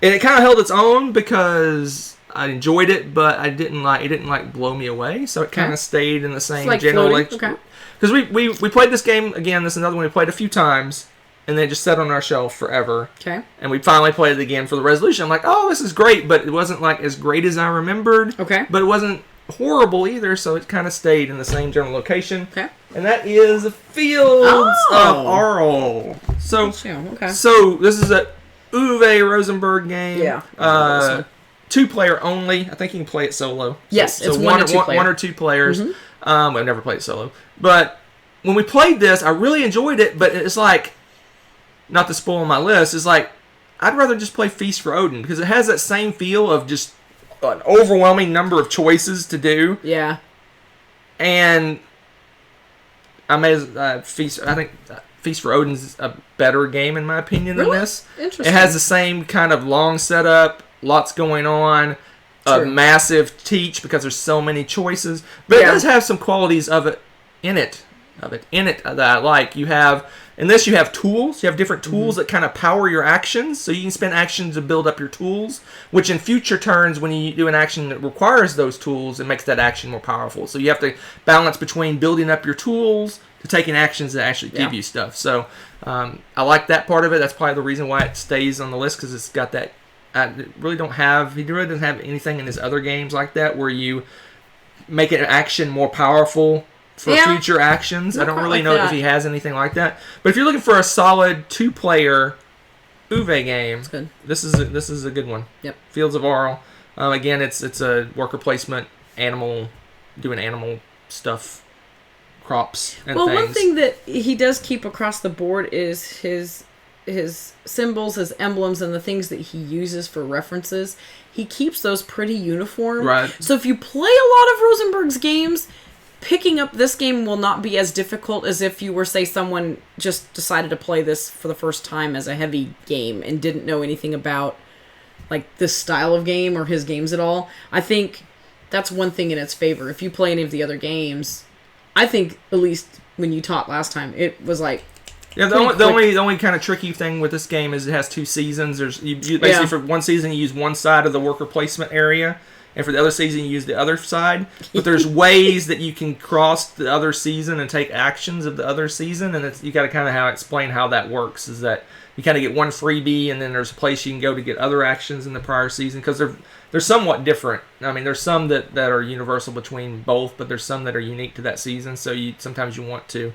Speaker 1: And it kind of held its own because I enjoyed it, but it didn't blow me away, so it kind of stayed in the same general.
Speaker 2: Okay.
Speaker 1: Because we played this game again. This is another one we played a few times, and then it just sat on our shelf forever.
Speaker 2: Okay. And
Speaker 1: we finally played it again for the resolution. I'm like, oh, this is great, but it wasn't like as great as I remembered.
Speaker 2: Okay.
Speaker 1: But it wasn't horrible either, so it kind of stayed in the same general location.
Speaker 2: Okay.
Speaker 1: And that is Fields of Arle. So this is a Uwe Rosenberg game.
Speaker 2: Yeah.
Speaker 1: 2-player only. I think you can play it solo.
Speaker 2: Yes,
Speaker 1: so
Speaker 2: it's one
Speaker 1: or two players.
Speaker 2: Mm-hmm.
Speaker 1: I've never played it solo. But when we played this, I really enjoyed it, but it's like, not to spoil my list, it's like, I'd rather just play Feast for Odin, because it has that same feel of just an overwhelming number of choices to do.
Speaker 2: Yeah.
Speaker 1: And I think Feast for Odin's a better game, in my opinion, than this.
Speaker 2: Interesting.
Speaker 1: It has the same kind of long setup, lots going on, a massive teach because there's so many choices. But it does have some qualities of it in it that I like. You have tools. You have different tools that kind of power your actions. So you can spend actions to build up your tools, which in future turns, when you do an action that requires those tools, it makes that action more powerful. So you have to balance between building up your tools to taking actions that actually give you stuff. So I like that part of it. That's probably the reason why it stays on the list, because it's got that. He really doesn't have anything in his other games like that where you make an action more powerful for future actions. I don't really know if he has anything like that. But if you're looking for a solid 2-player Uwe game, this is a good one.
Speaker 2: Yep.
Speaker 1: Fields of Arle. Again, it's a worker placement, doing animal stuff, crops and things.
Speaker 2: Well, one thing that he does keep across the board is his symbols, his emblems, and the things that he uses for references. He keeps those pretty uniform.
Speaker 1: Right.
Speaker 2: So if you play a lot of Rosenberg's games, picking up this game will not be as difficult as if you were, say, someone just decided to play this for the first time as a heavy game and didn't know anything about like this style of game or his games at all. I think that's one thing in its favor. If you play any of the other games, I think at least when you taught last time, it was like,
Speaker 1: yeah, the only kind of tricky thing with this game is it has 2 seasons. There's you basically for one season you use one side of the worker placement area, and for the other season you use the other side. But there's ways that you can cross the other season and take actions of the other season, and you got to kind of explain how that works. Is that you kind of get one freebie, and then there's a place you can go to get other actions in the prior season, because they're somewhat different. I mean, there's some that are universal between both, but there's some that are unique to that season. So sometimes you want to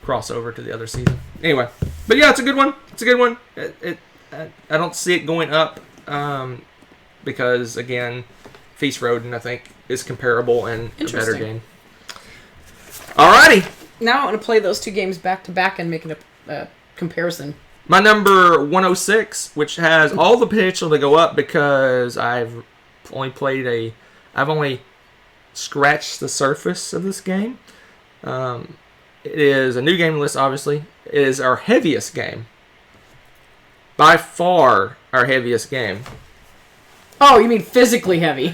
Speaker 1: cross over to the other season. Anyway, but yeah, it's a good one. I don't see it going up because, again, Feast for Odin, I think, is comparable and a better game. Alrighty.
Speaker 2: Now I want to play those 2 games back to back and make a comparison.
Speaker 1: My number 106, which has all the potential to go up because I've only scratched the surface of this game. It is a new game list, obviously. It is our heaviest game. By far, our heaviest game.
Speaker 2: Oh, you mean physically heavy.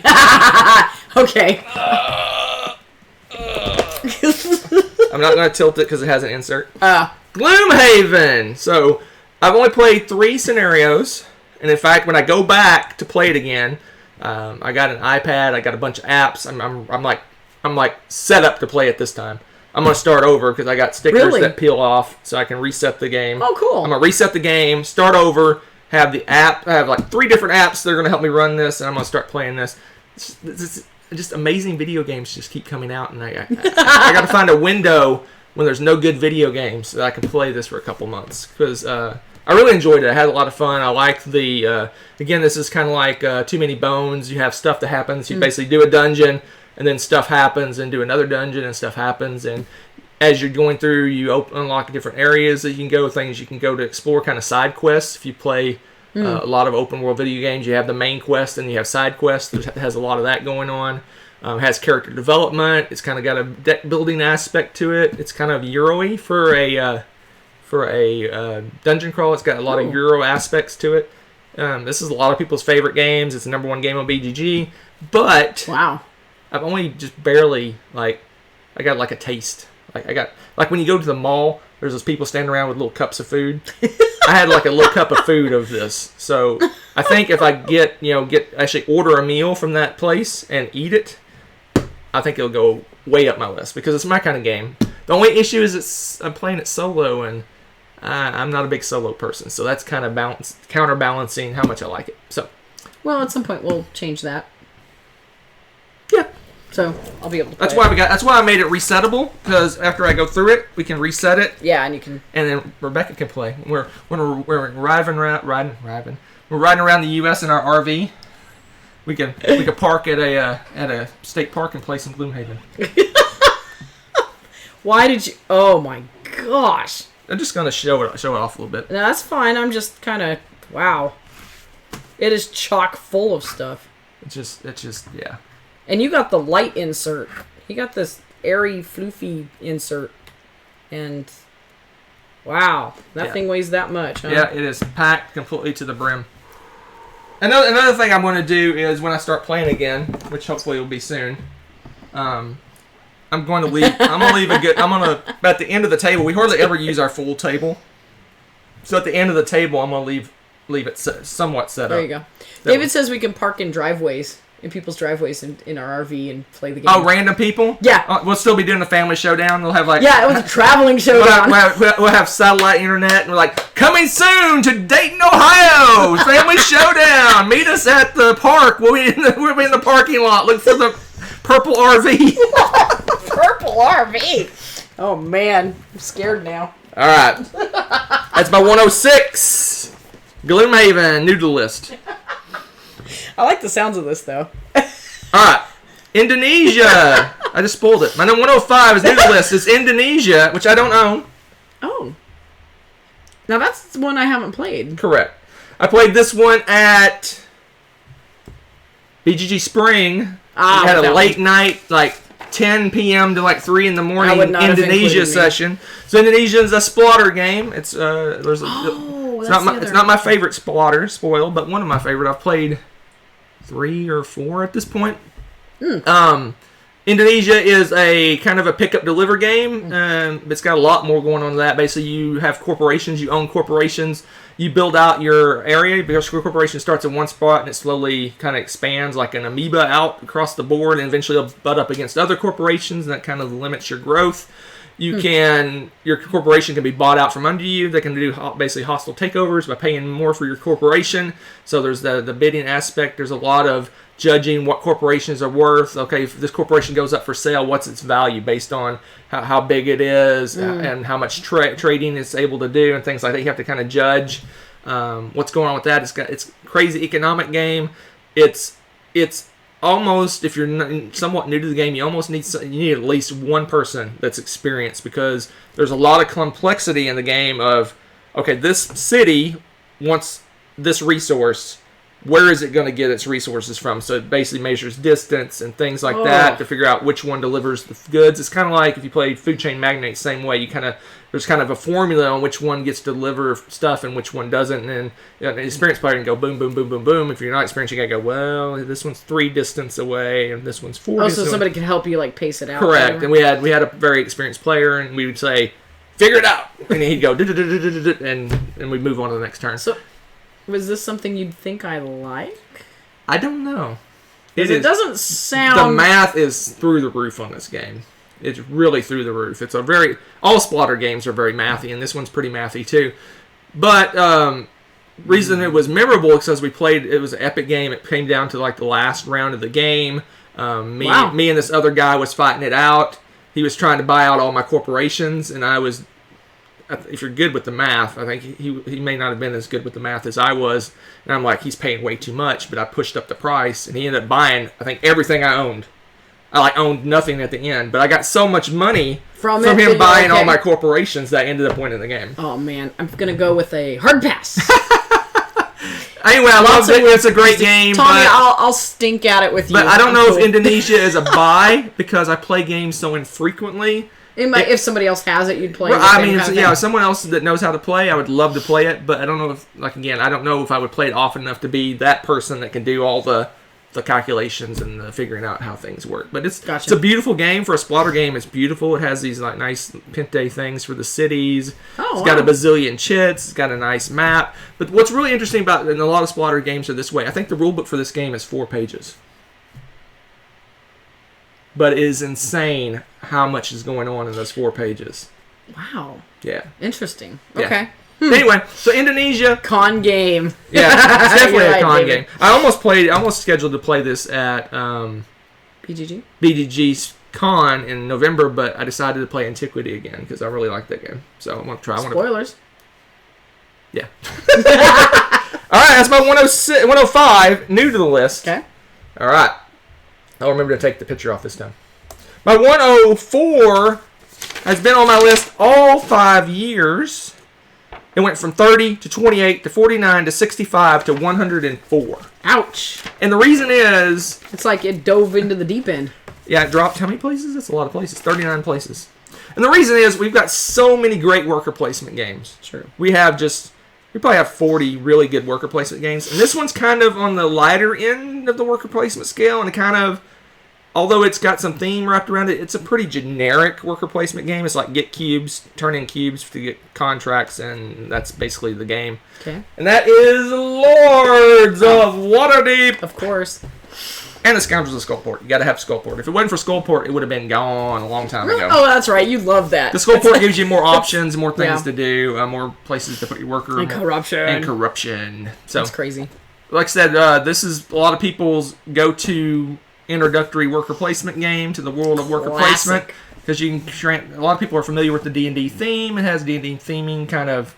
Speaker 2: Okay.
Speaker 1: I'm not going to tilt it because it has an insert. Gloomhaven! So, I've only played 3 scenarios. And in fact, when I go back to play it again, I got an iPad, I got a bunch of apps. I'm like set up to play it this time. I'm going to start over because I got stickers that peel off so I can reset the game.
Speaker 2: Oh, cool.
Speaker 1: I'm going to reset the game, start over, have the app. I have like 3 different apps that are going to help me run this, and I'm going to start playing this. It's just amazing video games just keep coming out, and I got to find a window when there's no good video games so that I can play this for a couple months, because I really enjoyed it. I had a lot of fun. I liked the, again, this is kind of like Too Many Bones. You have stuff that happens. You basically do a dungeon, and then stuff happens, and do another dungeon, and stuff happens. And as you're going through, you unlock different areas that you can go, things you can go to explore, kind of side quests. If you play a lot of open world video games, you have the main quest, and you have side quests. It has a lot of that going on. Has character development. It's kind of got a deck building aspect to it. It's kind of Euro-y for a dungeon crawl. It's got a lot of Euro aspects to it. This is a lot of people's favorite games. It's the #1 game on BGG, but
Speaker 2: wow.
Speaker 1: I've only just barely I got like a taste. Like I got like when you go to the mall, there's those people standing around with little cups of food. I had like a little cup of food of this. So I think if I actually order a meal from that place and eat it, I think it'll go way up my list because it's my kind of game. The only issue is I'm playing it solo and I'm not a big solo person, so that's kind of counterbalancing how much I like it. So,
Speaker 2: well, at some point we'll change that.
Speaker 1: Yeah.
Speaker 2: So I'll be able to.
Speaker 1: That's why I made it resettable because after I go through it, we can reset it.
Speaker 2: Yeah, and you can.
Speaker 1: And then Rebecca can play. We're riding around the U.S. in our RV. We can park at a state park and play some Gloomhaven.
Speaker 2: Why did you? Oh my gosh!
Speaker 1: I'm just gonna show it off a little bit.
Speaker 2: No, that's fine. I'm just kind of wow. It is chock full of stuff.
Speaker 1: It's just yeah.
Speaker 2: And you got the light insert. He got this airy, floofy insert, and wow, that thing weighs that much. Huh?
Speaker 1: Yeah, it is packed completely to the brim. Another thing I'm going to do is when I start playing again, which hopefully will be soon. I'm going to leave. I'm at the end of the table. We hardly ever use our full table, so at the end of the table, I'm going to leave it somewhat set up.
Speaker 2: There you go. David says we can park in driveways. In people's driveways in our RV and play the game.
Speaker 1: Oh, random people?
Speaker 2: Yeah.
Speaker 1: We'll still be doing a family showdown. We'll have like...
Speaker 2: Yeah, it was a traveling showdown.
Speaker 1: We'll have satellite internet and we're like, coming soon to Dayton, Ohio! Family showdown! Meet us at the park. We'll be in the parking lot. Look for the purple RV.
Speaker 2: Purple RV? Oh, man. I'm scared now.
Speaker 1: All right. That's my 106. Gloomhaven, new to the list.
Speaker 2: I like the sounds of this, though.
Speaker 1: Alright. Indonesia. I just spoiled it. My number 105 is new to the list. It's Indonesia, which I don't own.
Speaker 2: Oh. Now, that's one I haven't played.
Speaker 1: Correct. I played this one at BGG Spring. We had a late night, like 10 p.m. to like 3 in the morning Indonesia session. So Indonesia is a Splotter game. It's not my favorite spoil, but one of my favorite. I've played 3 or 4 at this point. Indonesia is a kind of a pick up deliver game. It's got a lot more going on than that. Basically, you have corporations, you own corporations, you build out your area because your corporation starts in one spot and it slowly kind of expands like an amoeba out across the board, and eventually it'll butt up against other corporations, and that kind of limits your growth. Your corporation can be bought out from under you. They can do basically hostile takeovers by paying more for your corporation. So there's the bidding aspect. There's a lot of judging what corporations are worth. Okay, if this corporation goes up for sale, what's its value based on how big it is and how much trading it's able to do and things like that. You have to kind of judge what's going on with that. It's a crazy economic game. It's almost, if you're somewhat new to the game, you need at least one person that's experienced, because there's a lot of complexity in the game of, okay, this city wants this resource. Where is it going to get its resources from? So it basically measures distance and things like that to figure out which one delivers the goods. It's kind of like if you played Food Chain Magnate, same way. There's kind of a formula on which one gets to deliver stuff and which one doesn't. And then an experienced player can go boom, boom, boom, boom, boom. If you're not experienced, you got to go, well, this one's 3 distance away and this one's 4 distance away.
Speaker 2: So somebody can help you like pace it out.
Speaker 1: Correct. And we had a very experienced player, and we would say, figure it out. And he'd go, and we'd move on to the next turn.
Speaker 2: So, was this something you'd think I like?
Speaker 1: I don't know.
Speaker 2: It doesn't sound...
Speaker 1: The math is through the roof on this game. It's really through the roof. All Splotter games are very mathy, and this one's pretty mathy too. But reason it was memorable is because it was an epic game. It came down to like the last round of the game. Me and this other guy was fighting it out. He was trying to buy out all my corporations, and I was... If you're good with the math, I think he may not have been as good with the math as I was. And I'm like, he's paying way too much, but I pushed up the price, and he ended up buying, I think, everything I owned. I owned nothing at the end, but I got so much money from him buying all my corporations that I ended up winning the game.
Speaker 2: Oh man, I'm gonna go with a hard pass.
Speaker 1: Anyway, I love it. It's a great game.
Speaker 2: Tommy, I'll stink at it with you.
Speaker 1: But I don't know if Indonesia is a buy because I play games so infrequently.
Speaker 2: If somebody else has it, you'd play it.
Speaker 1: I mean, someone else that knows how to play, I would love to play it, but I don't know if, I don't know if I would play it often enough to be that person that can do all the the calculations and the figuring out how things work. But it's
Speaker 2: Gotcha.
Speaker 1: it's a beautiful game for a Splotter game. It's beautiful. It has these like nice Pente things for the cities.
Speaker 2: Oh,
Speaker 1: It's got a
Speaker 2: wow.
Speaker 1: bazillion chits. It's got a nice map. But what's really interesting about and a lot of Splotter games are this way. I think the rule book for this game is 4 pages. But it is insane how much is going on in those 4 pages.
Speaker 2: Wow.
Speaker 1: Yeah.
Speaker 2: Interesting.
Speaker 1: Yeah.
Speaker 2: Okay.
Speaker 1: Anyway, so Indonesia.
Speaker 2: Con game.
Speaker 1: Yeah, it's definitely
Speaker 2: You're
Speaker 1: a
Speaker 2: right,
Speaker 1: con
Speaker 2: David.
Speaker 1: game. I almost scheduled to play this at
Speaker 2: PGG?
Speaker 1: BDG's con in November, but I decided to play Antiquity again because I really like that game. So I'm going to try.
Speaker 2: Spoilers.
Speaker 1: Yeah. All right, that's my 106, 105, new to the list.
Speaker 2: Okay.
Speaker 1: All right. I'll remember to take the picture off this time. My 104 has been on my list all 5 years. It went from 30 to 28 to 49 to 65 to 104.
Speaker 2: Ouch.
Speaker 1: And the reason is,
Speaker 2: It's like it dove into the deep end.
Speaker 1: yeah, it dropped how many places? That's a lot of places. 39 places. And the reason is we've got so many great worker placement games.
Speaker 2: True.
Speaker 1: We probably have 40 really good worker placement games. And this one's kind of on the lighter end of the worker placement scale. And it kind of, although it's got some theme wrapped around it, it's a pretty generic worker placement game. It's like get cubes, turn in cubes to get contracts, and that's basically the game.
Speaker 2: Okay.
Speaker 1: And that is Lords of Waterdeep.
Speaker 2: Of course.
Speaker 1: And the Scoundrels of Skullport. You got to have Skullport. If it wasn't for Skullport, it would have been gone a long time ago.
Speaker 2: Oh, that's right. You love that.
Speaker 1: The Skullport gives you more options, more things
Speaker 2: Yeah.
Speaker 1: to do, more places to put your worker.
Speaker 2: And corruption.
Speaker 1: And corruption. So,
Speaker 2: That's crazy.
Speaker 1: like I said, this is a lot of people's go-to introductory worker placement game to the world of worker
Speaker 2: Classic.
Speaker 1: placement. Because you can, a lot of people are familiar with the D&D theme. It has D&D theming kind of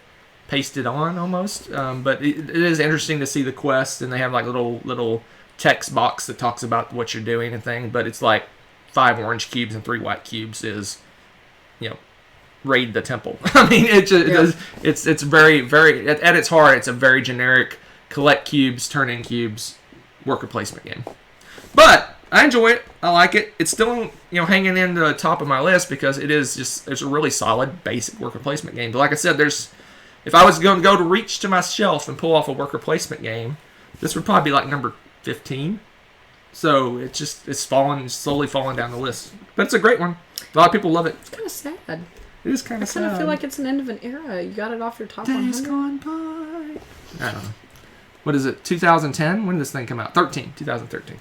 Speaker 1: pasted on almost. But it is interesting to see the quest, and they have like little text box that talks about what you're doing and things. But it's like 5 orange cubes and 3 white cubes is, raid the temple. I mean, it's very, very, at its heart, it's a very generic collect cubes, turn in cubes worker placement game. But I enjoy it. I like it. It's still, hanging in the top of my list because it's a really solid, basic worker placement game. But like I said, if I was going to go to reach to my shelf and pull off a worker placement game, this would probably be like number 15. So it's slowly falling down the list. But it's a great one. A lot of people love it.
Speaker 2: It's kind of sad.
Speaker 1: It is kind
Speaker 2: I
Speaker 1: of
Speaker 2: kind
Speaker 1: sad.
Speaker 2: of feel like it's an end of an era. You got it off your top
Speaker 1: Days
Speaker 2: 100.
Speaker 1: gone by. I don't know. What is it? 2010? When did this thing come out? 2013.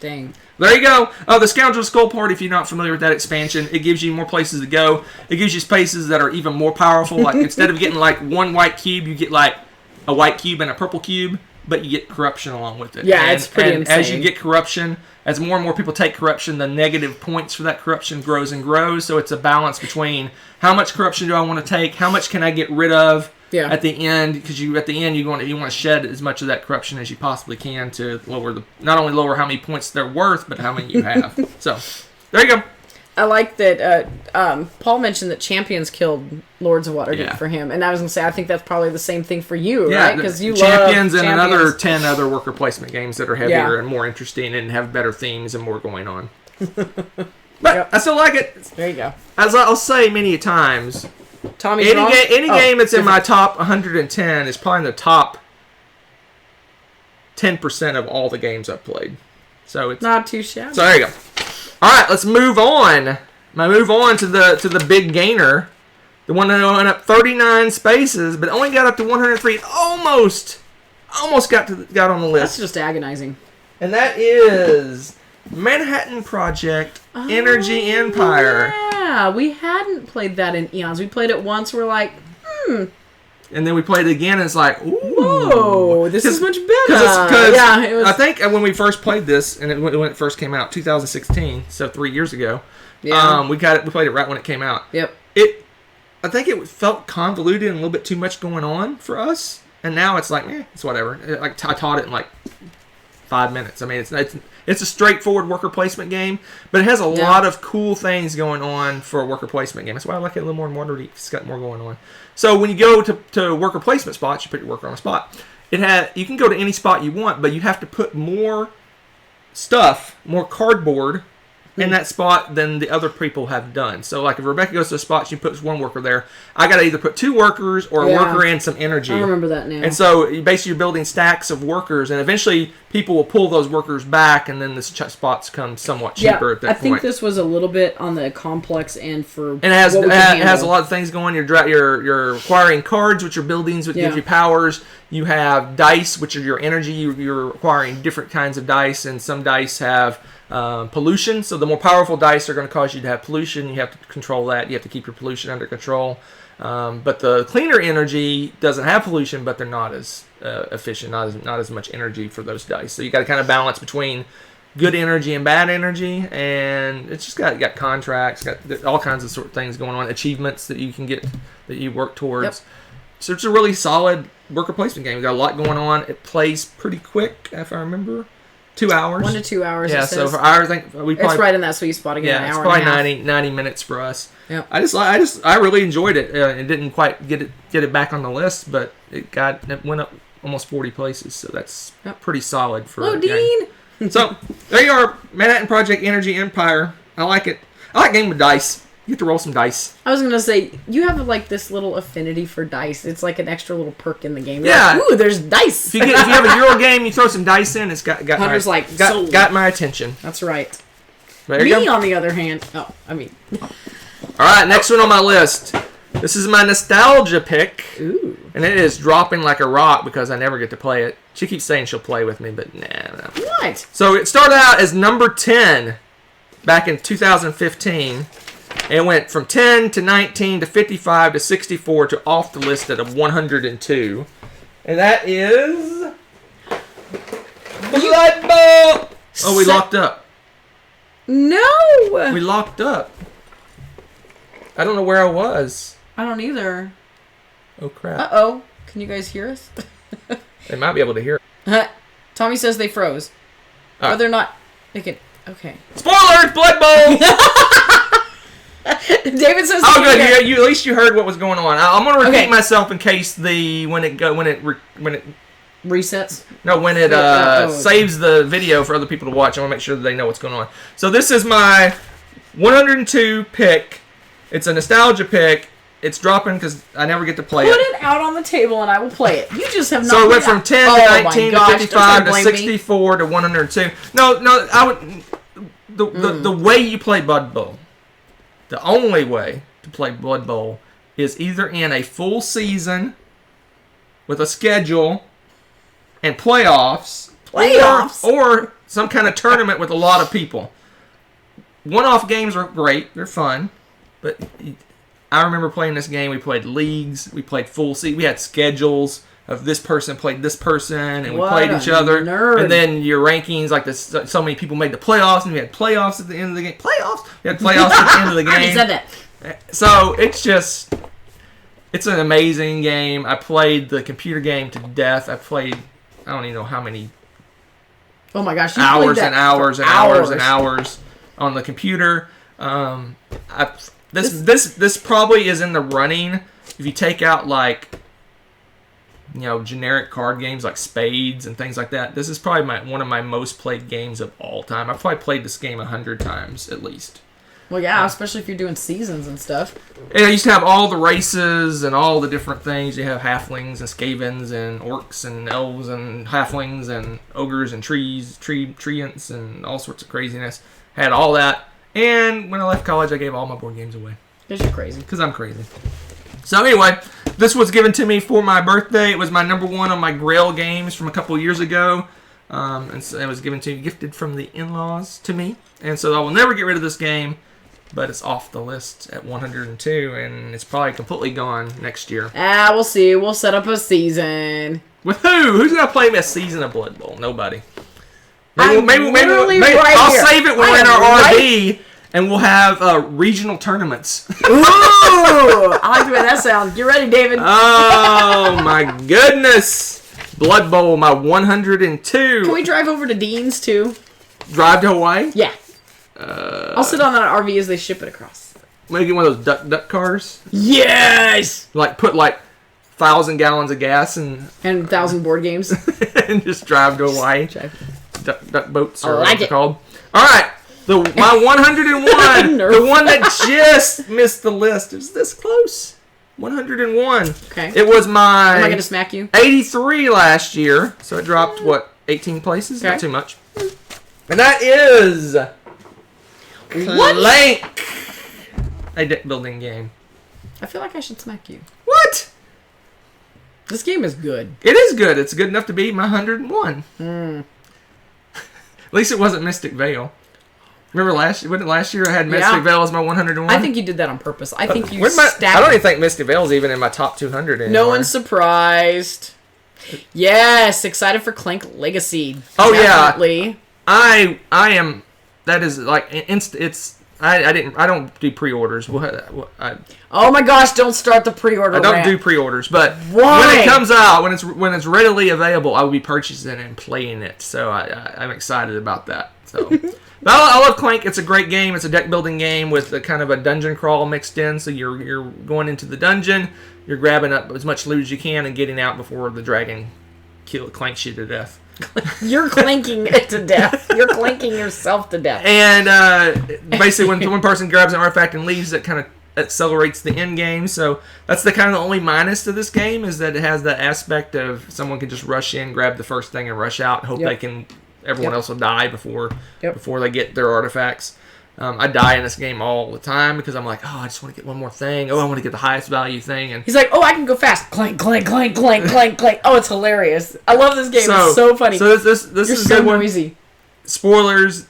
Speaker 2: Dang.
Speaker 1: There you go. The Scoundrel Skullport, if you're not familiar with that expansion, it gives you more places to go. It gives you spaces that are even more powerful. Like instead of getting like 1 white cube, you get like a white cube and a purple cube, but you get corruption along with it.
Speaker 2: Yeah, it's pretty
Speaker 1: and as you
Speaker 2: insane.
Speaker 1: get corruption, as more and more people take corruption, the negative points for that corruption grows and grows. So it's a balance between how much corruption do I want to take, how much can I get rid of,
Speaker 2: Yeah.
Speaker 1: at the end, because you want to shed as much of that corruption as you possibly can to not only lower how many points they're worth, but how many you have. So there you go.
Speaker 2: I like that Paul mentioned that Champions killed Lords of Waterdeep
Speaker 1: Yeah.
Speaker 2: for him. And I was going to say, I think that's probably the same thing for you,
Speaker 1: Yeah,
Speaker 2: right? Because you
Speaker 1: Champions
Speaker 2: love
Speaker 1: and
Speaker 2: Champions.
Speaker 1: another 10 other worker placement games that are heavier
Speaker 2: Yeah.
Speaker 1: and more interesting and have better themes and more going on. But
Speaker 2: Yep.
Speaker 1: I still like it.
Speaker 2: There you go.
Speaker 1: As I'll say many times,
Speaker 2: Tommy
Speaker 1: any
Speaker 2: John?
Speaker 1: game that's in my
Speaker 2: different.
Speaker 1: top 110 is probably in the top 10% of all the games I've played. So it's
Speaker 2: Not too shabby.
Speaker 1: So there you go. All right, let's move on. I move on to the big gainer, the one that went up 39 spaces, but only got up to 103. Almost got on the
Speaker 2: That's
Speaker 1: list,
Speaker 2: just agonizing.
Speaker 1: and that is Manhattan Project Energy Empire.
Speaker 2: Yeah, we hadn't played that in eons. We played it once. We're like,
Speaker 1: And then we played it again, and it's like, ooh.
Speaker 2: whoa, this is much better.
Speaker 1: Because
Speaker 2: Yeah, it was.
Speaker 1: I think when we first played this, and when it first came out, 2016, so 3 years ago,
Speaker 2: Yeah.
Speaker 1: we played it right when it came out.
Speaker 2: Yep.
Speaker 1: I think it felt convoluted and a little bit too much going on for us, and now it's like, it's whatever. I taught it in like 5 minutes. I mean, it's a straightforward worker placement game, but it has a lot of cool things going on for a worker placement game. That's why I like it a little more in Waterdeep. It's got more going on. So when you go to worker placement spots, you put your worker on a spot. You can go to any spot you want, but you have to put more stuff, more cardboard, in that spot than the other people have done. So, like, if Rebecca goes to a spot, she puts one worker there. I got to either put 2 workers or a worker and some energy.
Speaker 2: I remember that now.
Speaker 1: And so, basically, you're building stacks of workers, and eventually, people will pull those workers back, and then the spots come somewhat cheaper at that point.
Speaker 2: I think this was a little bit on the complex end for.
Speaker 1: And it has a lot of things going. You're acquiring cards, which are buildings, which gives you powers. You have dice, which are your energy. You're acquiring different kinds of dice, and some dice have pollution. So the more powerful dice are going to cause you to have pollution. You have to control that. You have to keep your pollution under control. But the cleaner energy doesn't have pollution, but they're not as efficient, not as much energy for those dice. So you got to kind of balance between good energy and bad energy, and it's just got contracts, got all kinds of sort of things going on, achievements that you can get that you work towards.
Speaker 2: Yep.
Speaker 1: So it's a really solid worker placement game. We got a lot going on. It plays pretty quick, if I remember. 2 hours.
Speaker 2: 1 to 2 hours.
Speaker 1: Yeah, so for I think we probably.
Speaker 2: It's right in that sweet spot again.
Speaker 1: Yeah,
Speaker 2: an
Speaker 1: it's
Speaker 2: hour
Speaker 1: probably
Speaker 2: and a half.
Speaker 1: 90 minutes for us.
Speaker 2: Yep.
Speaker 1: I really enjoyed it. It didn't quite get it back on the list, but it went up almost 40 places, so that's pretty solid for.
Speaker 2: Hello,
Speaker 1: a game.
Speaker 2: Dean.
Speaker 1: So there you are, Manhattan Project Energy Empire. I like it. I like game with dice. You have to roll some dice.
Speaker 2: I was gonna say you have like this little affinity for dice. It's like an extra little perk in the game.
Speaker 1: You're like,
Speaker 2: ooh, there's dice.
Speaker 1: If you have a Euro game, you throw some dice in. It's got
Speaker 2: Hunter's
Speaker 1: got my attention.
Speaker 2: That's right.
Speaker 1: There you
Speaker 2: Me,
Speaker 1: go.
Speaker 2: on the other hand,
Speaker 1: All right, next one on my list. This is my nostalgia pick.
Speaker 2: Ooh.
Speaker 1: And it is dropping like a rock because I never get to play it. She keeps saying she'll play with me, but nah.
Speaker 2: What?
Speaker 1: So it started out as number 10 back in 2015. It went from 10 to 19 to 55 to 64 to off the list at a 102. And that is Blood Bowl. Oh, we locked up.
Speaker 2: No.
Speaker 1: We locked up. I don't know where I was.
Speaker 2: I don't either.
Speaker 1: Oh, crap.
Speaker 2: Uh-oh. Can you guys hear us?
Speaker 1: They might be able to hear it.
Speaker 2: Tommy says they froze. Whether or not they can... Okay.
Speaker 1: Spoilers! Blood Bowl!
Speaker 2: David says...
Speaker 1: Oh, good. At least you heard what was going on. I'm going to repeat
Speaker 2: Okay.
Speaker 1: myself in case when it
Speaker 2: resets.
Speaker 1: No, when it saves the video for other people to watch, I want to make sure that they know what's going on. So this is my 102 pick. It's a nostalgia pick. It's dropping because I never get to play
Speaker 2: Put
Speaker 1: it.
Speaker 2: it out on the table and I will play it. You just have not.
Speaker 1: So it went from 10 to 19 to 55 to
Speaker 2: blame
Speaker 1: 64 to 102. No, I would. The way you play Blood Bowl, the only way to play Blood Bowl is either in a full season with a schedule and playoffs. Or some kind of tournament with a lot of people. One-off games are great. They're fun. But I remember playing this game. We played leagues. We played full season. We had schedules of this person played this person, and we played each other.
Speaker 2: Nerd.
Speaker 1: And then your rankings, like this, so many people made the playoffs, and we had playoffs at the end of the game. Playoffs? We had playoffs at the end of the game.
Speaker 2: I said that.
Speaker 1: So it's an amazing game. I played the computer game to death. I don't even know how many
Speaker 2: Oh my gosh!
Speaker 1: hours and hours and hours and hours on the computer. This probably is in the running if you take out generic card games like Spades and things like that. This is probably one of my most played games of all time. I've probably played this game 100 times at least.
Speaker 2: Well, yeah, especially if you're doing seasons and stuff.
Speaker 1: And I used to have all the races and all the different things. You have halflings and skavens and orcs and elves and halflings and ogres and treants and all sorts of craziness. Had all that. And when I left college, I gave all my board games away.
Speaker 2: Because you're crazy.
Speaker 1: Because I'm crazy. So anyway, this was given to me for my birthday. It was my number 1 on my Grail games from a couple years ago. And so it was gifted from the in-laws to me. And so I will never get rid of this game. But it's off the list at 102, and it's probably completely gone next year.
Speaker 2: We'll see. We'll set up a season.
Speaker 1: With who? Who's going to play me a season of Blood Bowl? Nobody.
Speaker 2: Maybe
Speaker 1: I'll save it when we're in our RV, and we'll have regional tournaments.
Speaker 2: Ooh! I like the way that sounds. Get ready, David.
Speaker 1: Oh, my goodness. Blood Bowl, my 102.
Speaker 2: Can we drive over to Dean's, too?
Speaker 1: Drive to Hawaii?
Speaker 2: Yeah. I'll sit on that RV as they ship it across.
Speaker 1: Maybe get one of those duck cars.
Speaker 2: Yes!
Speaker 1: Put 1,000 gallons of gas and
Speaker 2: 1,000 board games.
Speaker 1: and just drive to Hawaii. Duck boats or
Speaker 2: I like
Speaker 1: what's it
Speaker 2: it.
Speaker 1: called. All right. My 101,
Speaker 2: Nerf.
Speaker 1: the one that just missed the list. It was this close. 101.
Speaker 2: Okay.
Speaker 1: It was my
Speaker 2: Am I going to smack you?
Speaker 1: 83 last year, so it dropped, 18 places?
Speaker 2: Okay.
Speaker 1: Not too much. And that is Clank, a deck building game.
Speaker 2: I feel like I should smack you.
Speaker 1: What?
Speaker 2: This game is good.
Speaker 1: It is good. It's good enough to beat my 101. At least it wasn't Mystic Veil. Remember last year I had Mystic Veil as my 101?
Speaker 2: I think you did that on purpose. I think you stacked.
Speaker 1: I don't even think Mystic Veil's even in my top 200 anymore.
Speaker 2: No one's surprised. Yes, excited for Clank Legacy.
Speaker 1: Oh,
Speaker 2: Definitely.
Speaker 1: yeah. I am. That is like it's. I don't do pre-orders.
Speaker 2: Oh my gosh! Don't start the pre-order.
Speaker 1: I don't
Speaker 2: rant.
Speaker 1: do pre-orders, but
Speaker 2: Why?
Speaker 1: when it comes out, when it's readily available, I will be purchasing it and playing it. So I'm excited about that. So, but I love Clank. It's a great game. It's a deck building game with a kind of a dungeon crawl mixed in. So you're going into the dungeon, you're grabbing up as much loot as you can, and getting out before the dragon clanks you to death.
Speaker 2: You're clanking it to death. You're clanking yourself to death.
Speaker 1: And basically, when one person grabs an artifact and leaves, it kind of accelerates the end game. So that's the only minus to this game, is that it has that aspect of someone can just rush in, grab the first thing, and rush out, and hope everyone else will die before they get their artifacts. I die in this game all the time because I'm like, oh, I just want to get one more thing. Oh, I want to get the highest value thing. And
Speaker 2: he's like, oh, I can go fast. Clank, clank, clank, clank, clank, clank. Oh, it's hilarious. I love this game. It's so funny.
Speaker 1: So this
Speaker 2: You're
Speaker 1: is
Speaker 2: so
Speaker 1: good one.
Speaker 2: noisy.
Speaker 1: Spoilers.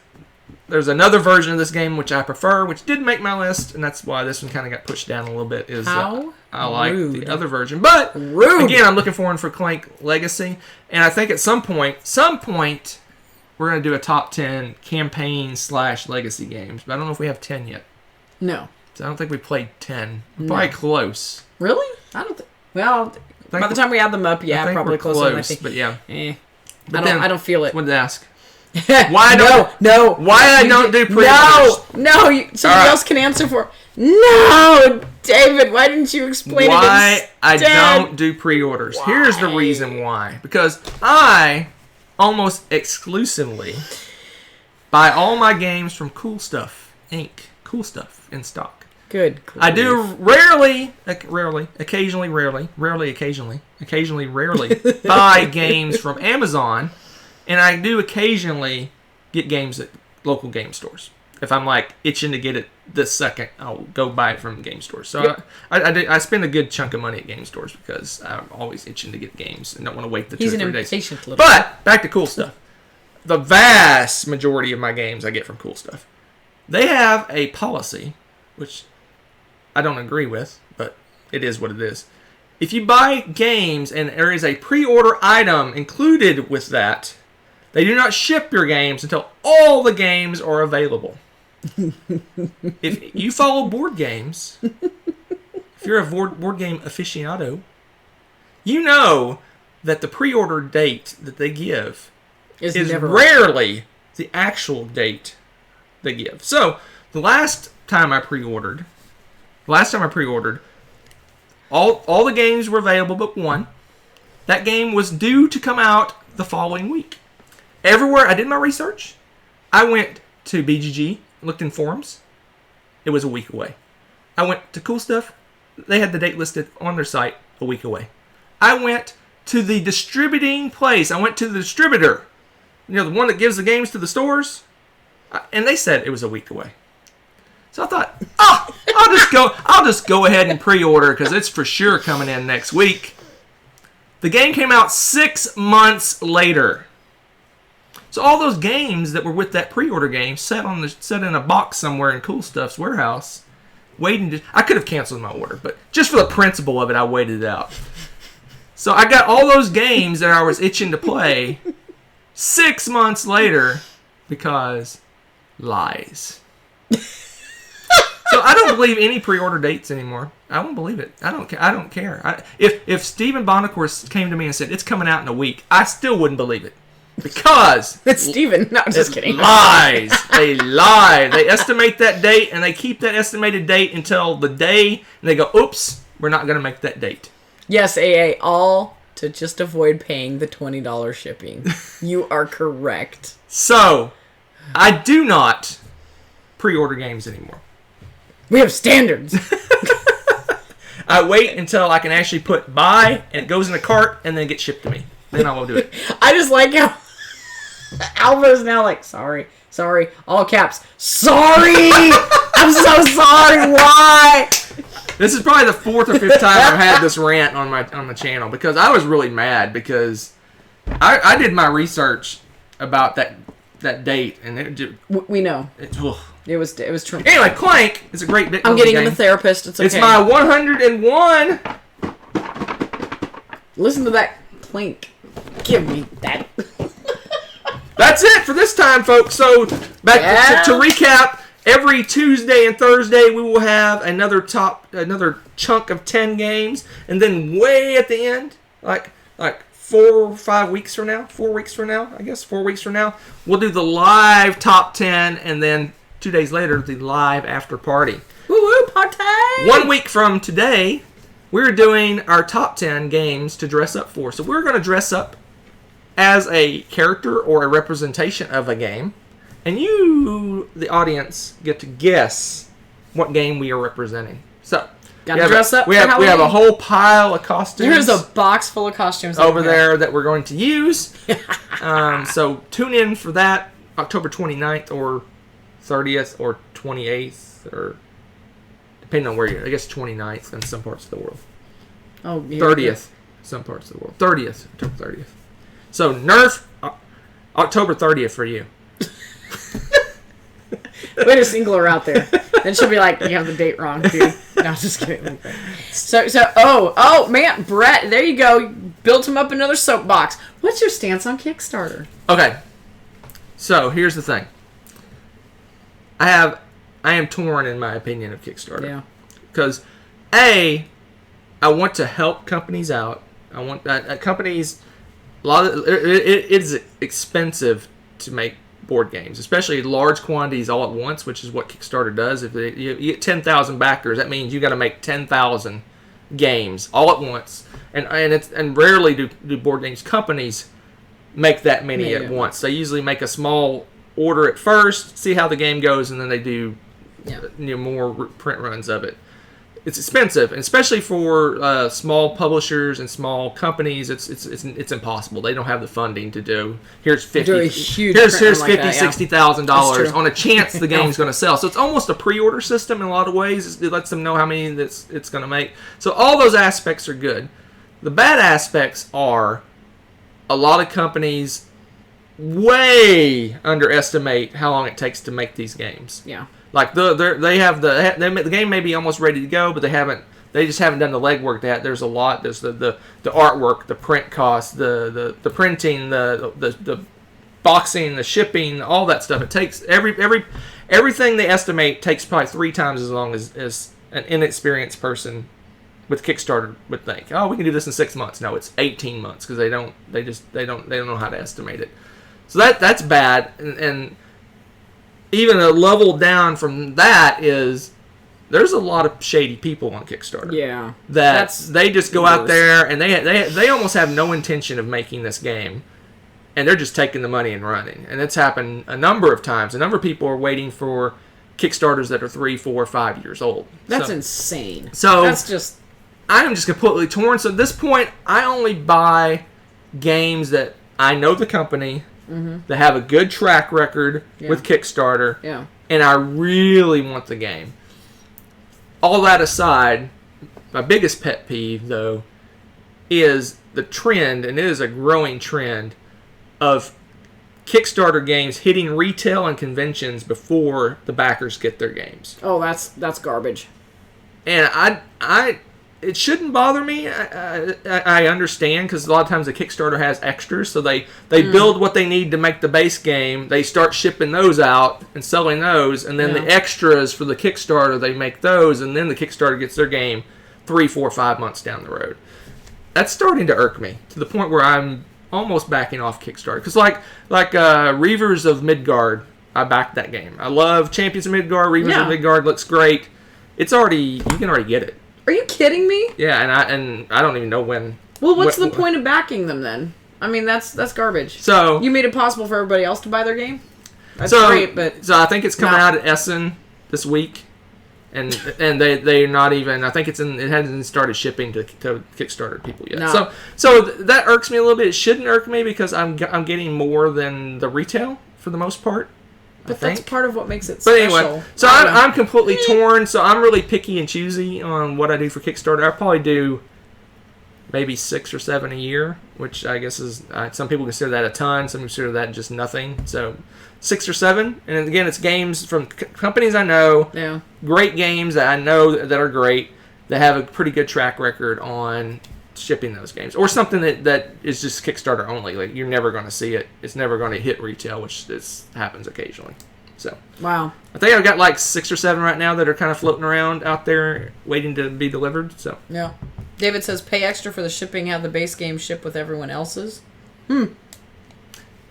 Speaker 1: There's another version of this game which I prefer, which did make my list, and that's why this one kind of got pushed down a little bit. I like the other version, but again, I'm looking forward for Clank Legacy, and I think at some point, we're going to do a top 10 campaign/legacy games, but I don't know if we have 10 yet.
Speaker 2: No.
Speaker 1: So I don't think we played 10. We're probably close.
Speaker 2: Really? I don't think. Well, by the time we add them up, probably closer.
Speaker 1: Close, but yeah.
Speaker 2: But I don't feel it.
Speaker 1: Wanted to ask. Why I don't do pre-orders?
Speaker 2: No. Somebody else can answer for. No, David. Why didn't you explain it?
Speaker 1: Why I don't do pre-orders?
Speaker 2: Why?
Speaker 1: Here's the reason why. Because I almost exclusively buy all my games from Cool Stuff Inc. Cool Stuff in stock.
Speaker 2: Good.
Speaker 1: I do rarely buy games from Amazon, and I do occasionally get games at local game stores. If I'm like itching to get it this second, I'll go buy it from game stores. So I spend a good chunk of money at game stores because I'm always itching to get games and don't want to wait the 2 or 3 days.
Speaker 2: He's an impatient little.
Speaker 1: But back to Cool Stuff. The vast majority of my games I get from Cool Stuff. They have a policy, which I don't agree with, but it is what it is. If you buy games and there is a pre-order item included with that, they do not ship your games until all the games are available. If you follow board games, if you're a board game aficionado, you know that the pre-order date that they give is rarely the actual date they give. So, the last time I pre-ordered, all the games were available but one. That game was due to come out the following week. Everywhere I did my research, I went to BGG, looked in forums. It was a week away. I went to Cool Stuff. They had the date listed on their site a week away. I went to the distributing place. I went to the distributor, the one that gives the games to the stores, and they said it was a week away. So I thought, I'll just go ahead and pre-order because it's for sure coming in next week. The game came out 6 months later. So all those games that were with that pre-order game sat in a box somewhere in Cool Stuff's warehouse, waiting. I could have canceled my order, but just for the principle of it, I waited it out. So I got all those games that I was itching to play 6 months later because lies. So I don't believe any pre-order dates anymore. I won't believe it. I don't care. If Stephen Bonacore came to me and said it's coming out in a week, I still wouldn't believe it. Because
Speaker 2: it's Steven. No, I'm just kidding.
Speaker 1: Lies. They lie. They estimate that date, and they keep that estimated date until the day, and they go, oops, we're not going to make that date.
Speaker 2: Yes, AA, all to just avoid paying the $20 shipping. You are correct.
Speaker 1: So, I do not pre-order games anymore.
Speaker 2: We have standards.
Speaker 1: I wait until I can actually put buy, and it goes in a cart, and then get shipped to me. Then I will do it.
Speaker 2: I just like how Alva's now like, sorry, all caps, sorry, I'm so sorry, why?
Speaker 1: This is probably the 4th or 5th time I've had this rant on the channel, because I was really mad because I did my research about that date, and it just,
Speaker 2: We know.
Speaker 1: ugh.
Speaker 2: It was true.
Speaker 1: Anyway, Clank is a great bit.
Speaker 2: I'm getting him a therapist. It's okay.
Speaker 1: It's my 101.
Speaker 2: Listen to that clink. Give me that.
Speaker 1: That's it for this time, folks. So, back to recap, every Tuesday and Thursday we will have another chunk of 10 games, and then way at the end, like 4 or 5 weeks from now, 4 weeks from now, I guess 4 weeks from now, we'll do the live top 10, and then 2 days later, the live after party.
Speaker 2: Woo-woo, party!
Speaker 1: 1 week from today, we're doing our top 10 games to dress up for. So we're going to dress up as a character or a representation of a game. And you, the audience, get to guess what game we are representing. So,
Speaker 2: Gotta dress up
Speaker 1: we
Speaker 2: for
Speaker 1: have
Speaker 2: Halloween.
Speaker 1: a whole pile of costumes.
Speaker 2: There's a box full of costumes
Speaker 1: over there that we're going to use. So tune in for that, October 29th or 30th or 28th, or depending on where you're. I guess 29th in some parts of the world.
Speaker 2: Oh, yeah.
Speaker 1: 30th, some parts of the world. 30th, October 30th. So Nerf, October 30th for you.
Speaker 2: Way to single her out there. Then she'll be like, you have the date wrong, dude. No, I'm just kidding. Oh, man, Brett, there you go. Built him up another soapbox. What's your stance on Kickstarter?
Speaker 1: Okay, so here's the thing. I am torn in my opinion of Kickstarter.
Speaker 2: Yeah.
Speaker 1: Because, I want to help companies out. I want companies. It is expensive to make board games, especially large quantities all at once, which is what Kickstarter does. If you get 10,000 backers, that means you got to make 10,000 games all at once, and rarely do board games companies make that many at once. They usually make a small order at first, see how the game goes, and then they do more print runs of it. It's expensive, and especially for small publishers and small companies. It's impossible. They don't have the funding to do. Here's $50,000 on a chance the game's going to sell. So it's almost a pre-order system in a lot of ways. It lets them know how many it's going to make. So all those aspects are good. The bad aspects are a lot of companies way underestimate how long it takes to make these games.
Speaker 2: Yeah.
Speaker 1: Like the game may be almost ready to go, but they just haven't done the legwork. There's a lot. There's the artwork, the print costs, the printing, the boxing, the shipping, all that stuff. It takes everything they estimate takes probably 3 times as long as an inexperienced person with Kickstarter would think. Oh, we can do this in 6 months. No, it's 18 months because they don't know how to estimate it. So that's bad, and even a level down from that is there's a lot of shady people on Kickstarter.
Speaker 2: Yeah,
Speaker 1: they just go out there and they almost have no intention of making this game, and they're just taking the money and running. And it's happened a number of times. A number of people are waiting for Kickstarters that are 3, 4, 5 years old.
Speaker 2: That's insane.
Speaker 1: So
Speaker 2: that's just.
Speaker 1: I am just completely torn. So at this point, I only buy games that I know the company. Mm-hmm. That have a good track record with Kickstarter, and I really want the game. All that aside, my biggest pet peeve, though, is the trend, and it is a growing trend, of Kickstarter games hitting retail and conventions before the backers get their games.
Speaker 2: Oh, that's garbage.
Speaker 1: And it shouldn't bother me. I understand, because a lot of times the Kickstarter has extras, so they build what they need to make the base game. They start shipping those out and selling those, and then the extras for the Kickstarter, they make those, and then the Kickstarter gets their game 3, 4, 5 months down the road. That's starting to irk me to the point where I'm almost backing off Kickstarter. Because like Reavers of Midgard, I backed that game. I love Champions of Midgard. Reavers of Midgard looks great. You can already get it.
Speaker 2: Are you kidding me?
Speaker 1: Yeah, and I don't even know when.
Speaker 2: Well, what's the point of backing them then? I mean, that's garbage.
Speaker 1: So
Speaker 2: you made it possible for everybody else to buy their game? That's great, but
Speaker 1: so I think it's coming
Speaker 2: not-
Speaker 1: out at Essen this week, and they're not even. I think it hasn't started shipping to Kickstarter people yet.
Speaker 2: No.
Speaker 1: So that irks me a little bit. It shouldn't irk me because I'm getting more than the retail for the most part.
Speaker 2: But that's part of what makes it
Speaker 1: But
Speaker 2: special.
Speaker 1: anyway, so I'm completely torn. So I'm really picky and choosy on what I do for Kickstarter. I probably do maybe 6 or 7 a year, which I guess is some people consider that a ton. Some consider that just nothing. So 6 or 7, and again, it's games from companies I know.
Speaker 2: Yeah.
Speaker 1: Great games that I know that are great, that have a pretty good track record on shipping those games, or something that is just Kickstarter only. Like you're never going to see it. It's never going to hit retail, which happens occasionally. So
Speaker 2: Wow.
Speaker 1: I think I've got like 6 or 7 right now that are kind of floating around out there waiting to be delivered. So
Speaker 2: Yeah. David says, pay extra for the shipping, have the base game ship with everyone else's. Was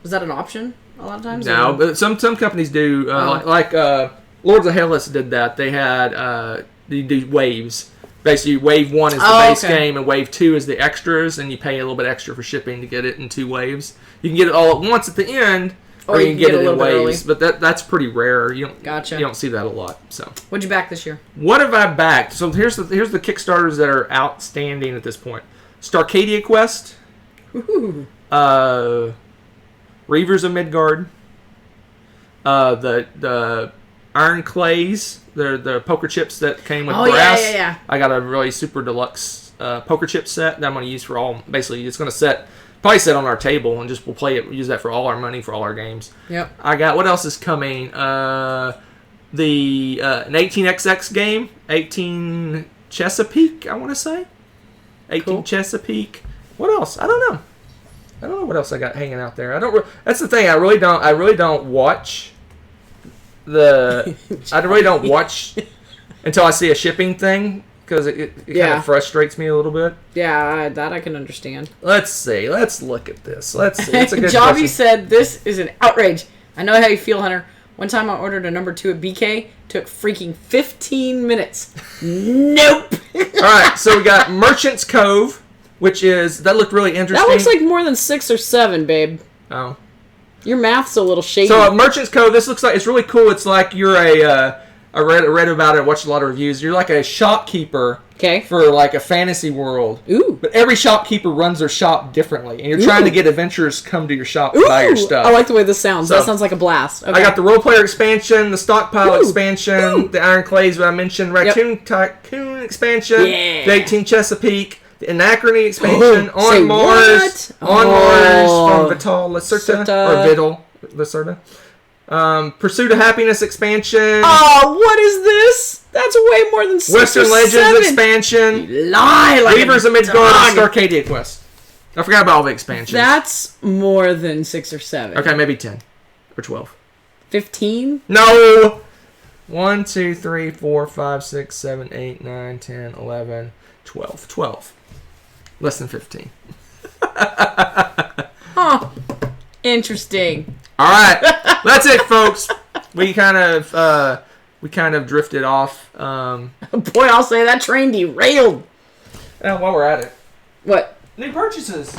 Speaker 2: that an option a lot of times?
Speaker 1: no,
Speaker 2: or-
Speaker 1: but some companies do. Like Lords of Hellas did that. They had you do waves. Basically, wave 1 is the base game, and wave 2 is the extras, and you pay a little bit extra for shipping to get it in 2 waves. You can get it all at once at the end, or you can get it in waves. But that's pretty rare. You don't see that a lot. So
Speaker 2: What'd you back this year?
Speaker 1: what have I backed? So here's the Kickstarters that are outstanding at this point. Starcadia Quest,
Speaker 2: Ooh.
Speaker 1: Reavers of Midgard, the Iron Clays, the poker chips that came with brass.
Speaker 2: Yeah.
Speaker 1: I got a really super deluxe poker chip set that I'm going to use for all. Basically, it's going to probably set on our table, and we'll play it. Use that for all our money for all our games.
Speaker 2: Yep.
Speaker 1: I got what else is coming? An 18xx game, 18 Chesapeake. I want to say 18
Speaker 2: Cool.
Speaker 1: Chesapeake. What else? I don't know. I don't know what else I got hanging out there. I don't. That's the thing. I really don't watch I really don't watch until I see a shipping thing, because it kind of frustrates me a little bit.
Speaker 2: Yeah, that I can understand.
Speaker 1: Let's see. Let's look at this. Let's see. It's a good
Speaker 2: Jobby
Speaker 1: question.
Speaker 2: said, this is an outrage. I know how you feel, Hunter. One time I ordered a number 2 at BK. Took freaking 15 minutes. Nope.
Speaker 1: All right, so we got Merchant's Cove, that looked really interesting.
Speaker 2: That looks like more than 6 or 7, babe.
Speaker 1: Oh.
Speaker 2: Your math's a little shady.
Speaker 1: So Merchant's Cove, this looks like, it's really cool. It's like you're I read about it, watched a lot of reviews. You're like a shopkeeper for like a fantasy world.
Speaker 2: Ooh.
Speaker 1: But every shopkeeper runs their shop differently, and you're trying to get adventurers to come to your shop to buy your stuff.
Speaker 2: I like the way this sounds.
Speaker 1: So,
Speaker 2: that sounds like a blast. Okay.
Speaker 1: I got the role player expansion, the stockpile expansion, the Iron Clays that I mentioned, Raccoon Tycoon expansion, the 18 Chesapeake, the Anachrony expansion, On Mars from Vital Lacerta, or Vidal Lacerta. Pursuit of Happiness expansion.
Speaker 2: Oh, what is this? That's way more than 6
Speaker 1: Western
Speaker 2: or
Speaker 1: Legends
Speaker 2: 7.
Speaker 1: expansion.
Speaker 2: Lie like
Speaker 1: Reavers of Midgard, Starcadia Quest. I forgot about all the expansions.
Speaker 2: That's more than 6 or 7.
Speaker 1: Okay, maybe 10 or 12.
Speaker 2: 15?
Speaker 1: No! 1, 2, 3, 4, 5, 6, 7, 8, 9, 10, 11, 12. 12. Less than 15.
Speaker 2: Huh. Interesting.
Speaker 1: All right, that's it, folks. We kind of drifted off.
Speaker 2: Boy, I'll say that train derailed.
Speaker 1: Now, while we're at it,
Speaker 2: What?
Speaker 1: new purchases.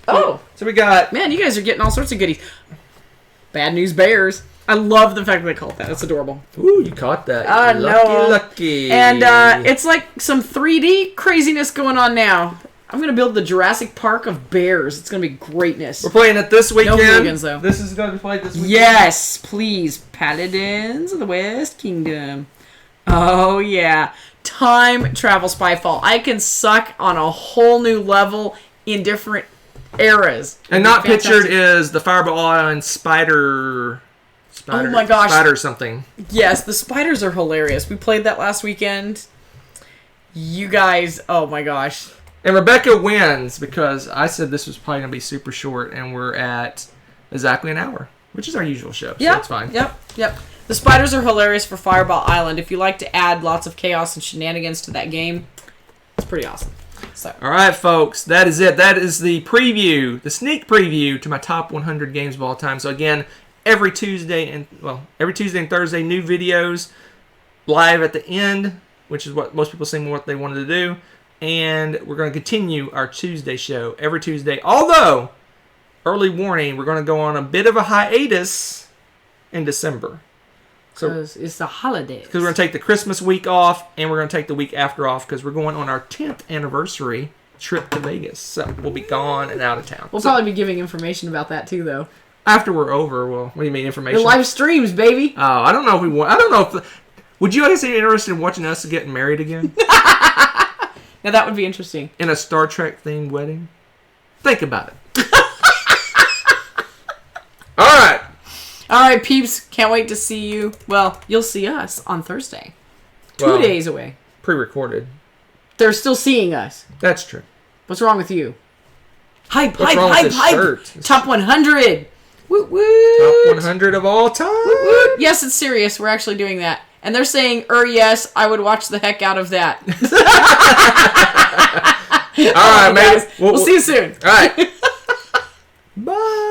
Speaker 2: Oh.
Speaker 1: So we got.
Speaker 2: Man, you guys are getting all sorts of goodies. Bad News Bears. I love the fact that they call it that. That's adorable.
Speaker 1: Ooh, you caught that.
Speaker 2: I know.
Speaker 1: Lucky.
Speaker 2: And it's like some 3D craziness going on now. I'm going to build the Jurassic Park of bears. It's going to be greatness.
Speaker 1: We're playing it this weekend.
Speaker 2: No hooligans, though.
Speaker 1: This is going to be played this weekend.
Speaker 2: Yes, please. Paladins of the West Kingdom. Oh, yeah. Time travel Spyfall. I can suck on a whole new level in different eras.
Speaker 1: And not
Speaker 2: Fantastic.
Speaker 1: pictured is the Fireball Island Spider.
Speaker 2: Oh my gosh.
Speaker 1: Spider something.
Speaker 2: Yes, the spiders are hilarious. We played that last weekend. You guys, oh my gosh.
Speaker 1: And Rebecca wins because I said this was probably going to be super short, and we're at exactly an hour, which is our usual show, so it's fine.
Speaker 2: Yep. The spiders are hilarious for Fireball Island. If you like to add lots of chaos and shenanigans to that game, it's pretty awesome. So.
Speaker 1: All right, folks, that is it. That is the preview, the sneak preview to my top 100 games of all time. So again, every Tuesday and Thursday, new videos live at the end, which is what most people seem what they wanted to do. And we're going to continue our Tuesday show every Tuesday. Although, early warning, we're going to go on a bit of a hiatus in December. So
Speaker 2: Because it's the holidays.
Speaker 1: because we're going to take the Christmas week off, and we're going to take the week after off because we're going on our 10th anniversary trip to Vegas. So we'll be gone and out of town.
Speaker 2: We'll
Speaker 1: So
Speaker 2: probably be giving information about that too, though.
Speaker 1: after we're over, well, what do you mean information?
Speaker 2: The live streams, baby.
Speaker 1: Oh, I don't know if we want. I don't know if. Would you guys be interested in watching us getting married again
Speaker 2: Now that would be interesting.
Speaker 1: in a Star Trek themed wedding? Think about it. All right.
Speaker 2: All right, peeps. Can't wait to see you. Well, you'll see us on Thursday. 2
Speaker 1: Well,
Speaker 2: days away.
Speaker 1: Pre-recorded.
Speaker 2: They're still seeing us.
Speaker 1: That's true.
Speaker 2: What's wrong with you? Hype,
Speaker 1: What's
Speaker 2: hype,
Speaker 1: wrong with
Speaker 2: hype,
Speaker 1: this
Speaker 2: hype.
Speaker 1: shirt?
Speaker 2: Top 100. Woot
Speaker 1: Top
Speaker 2: woot.
Speaker 1: 100 of all time.
Speaker 2: Woot. Yes, it's serious. We're actually doing that. And they're saying, yes, I would watch the heck out of that.
Speaker 1: All right, man.
Speaker 2: Guys, we'll see you soon.
Speaker 1: All right. Bye.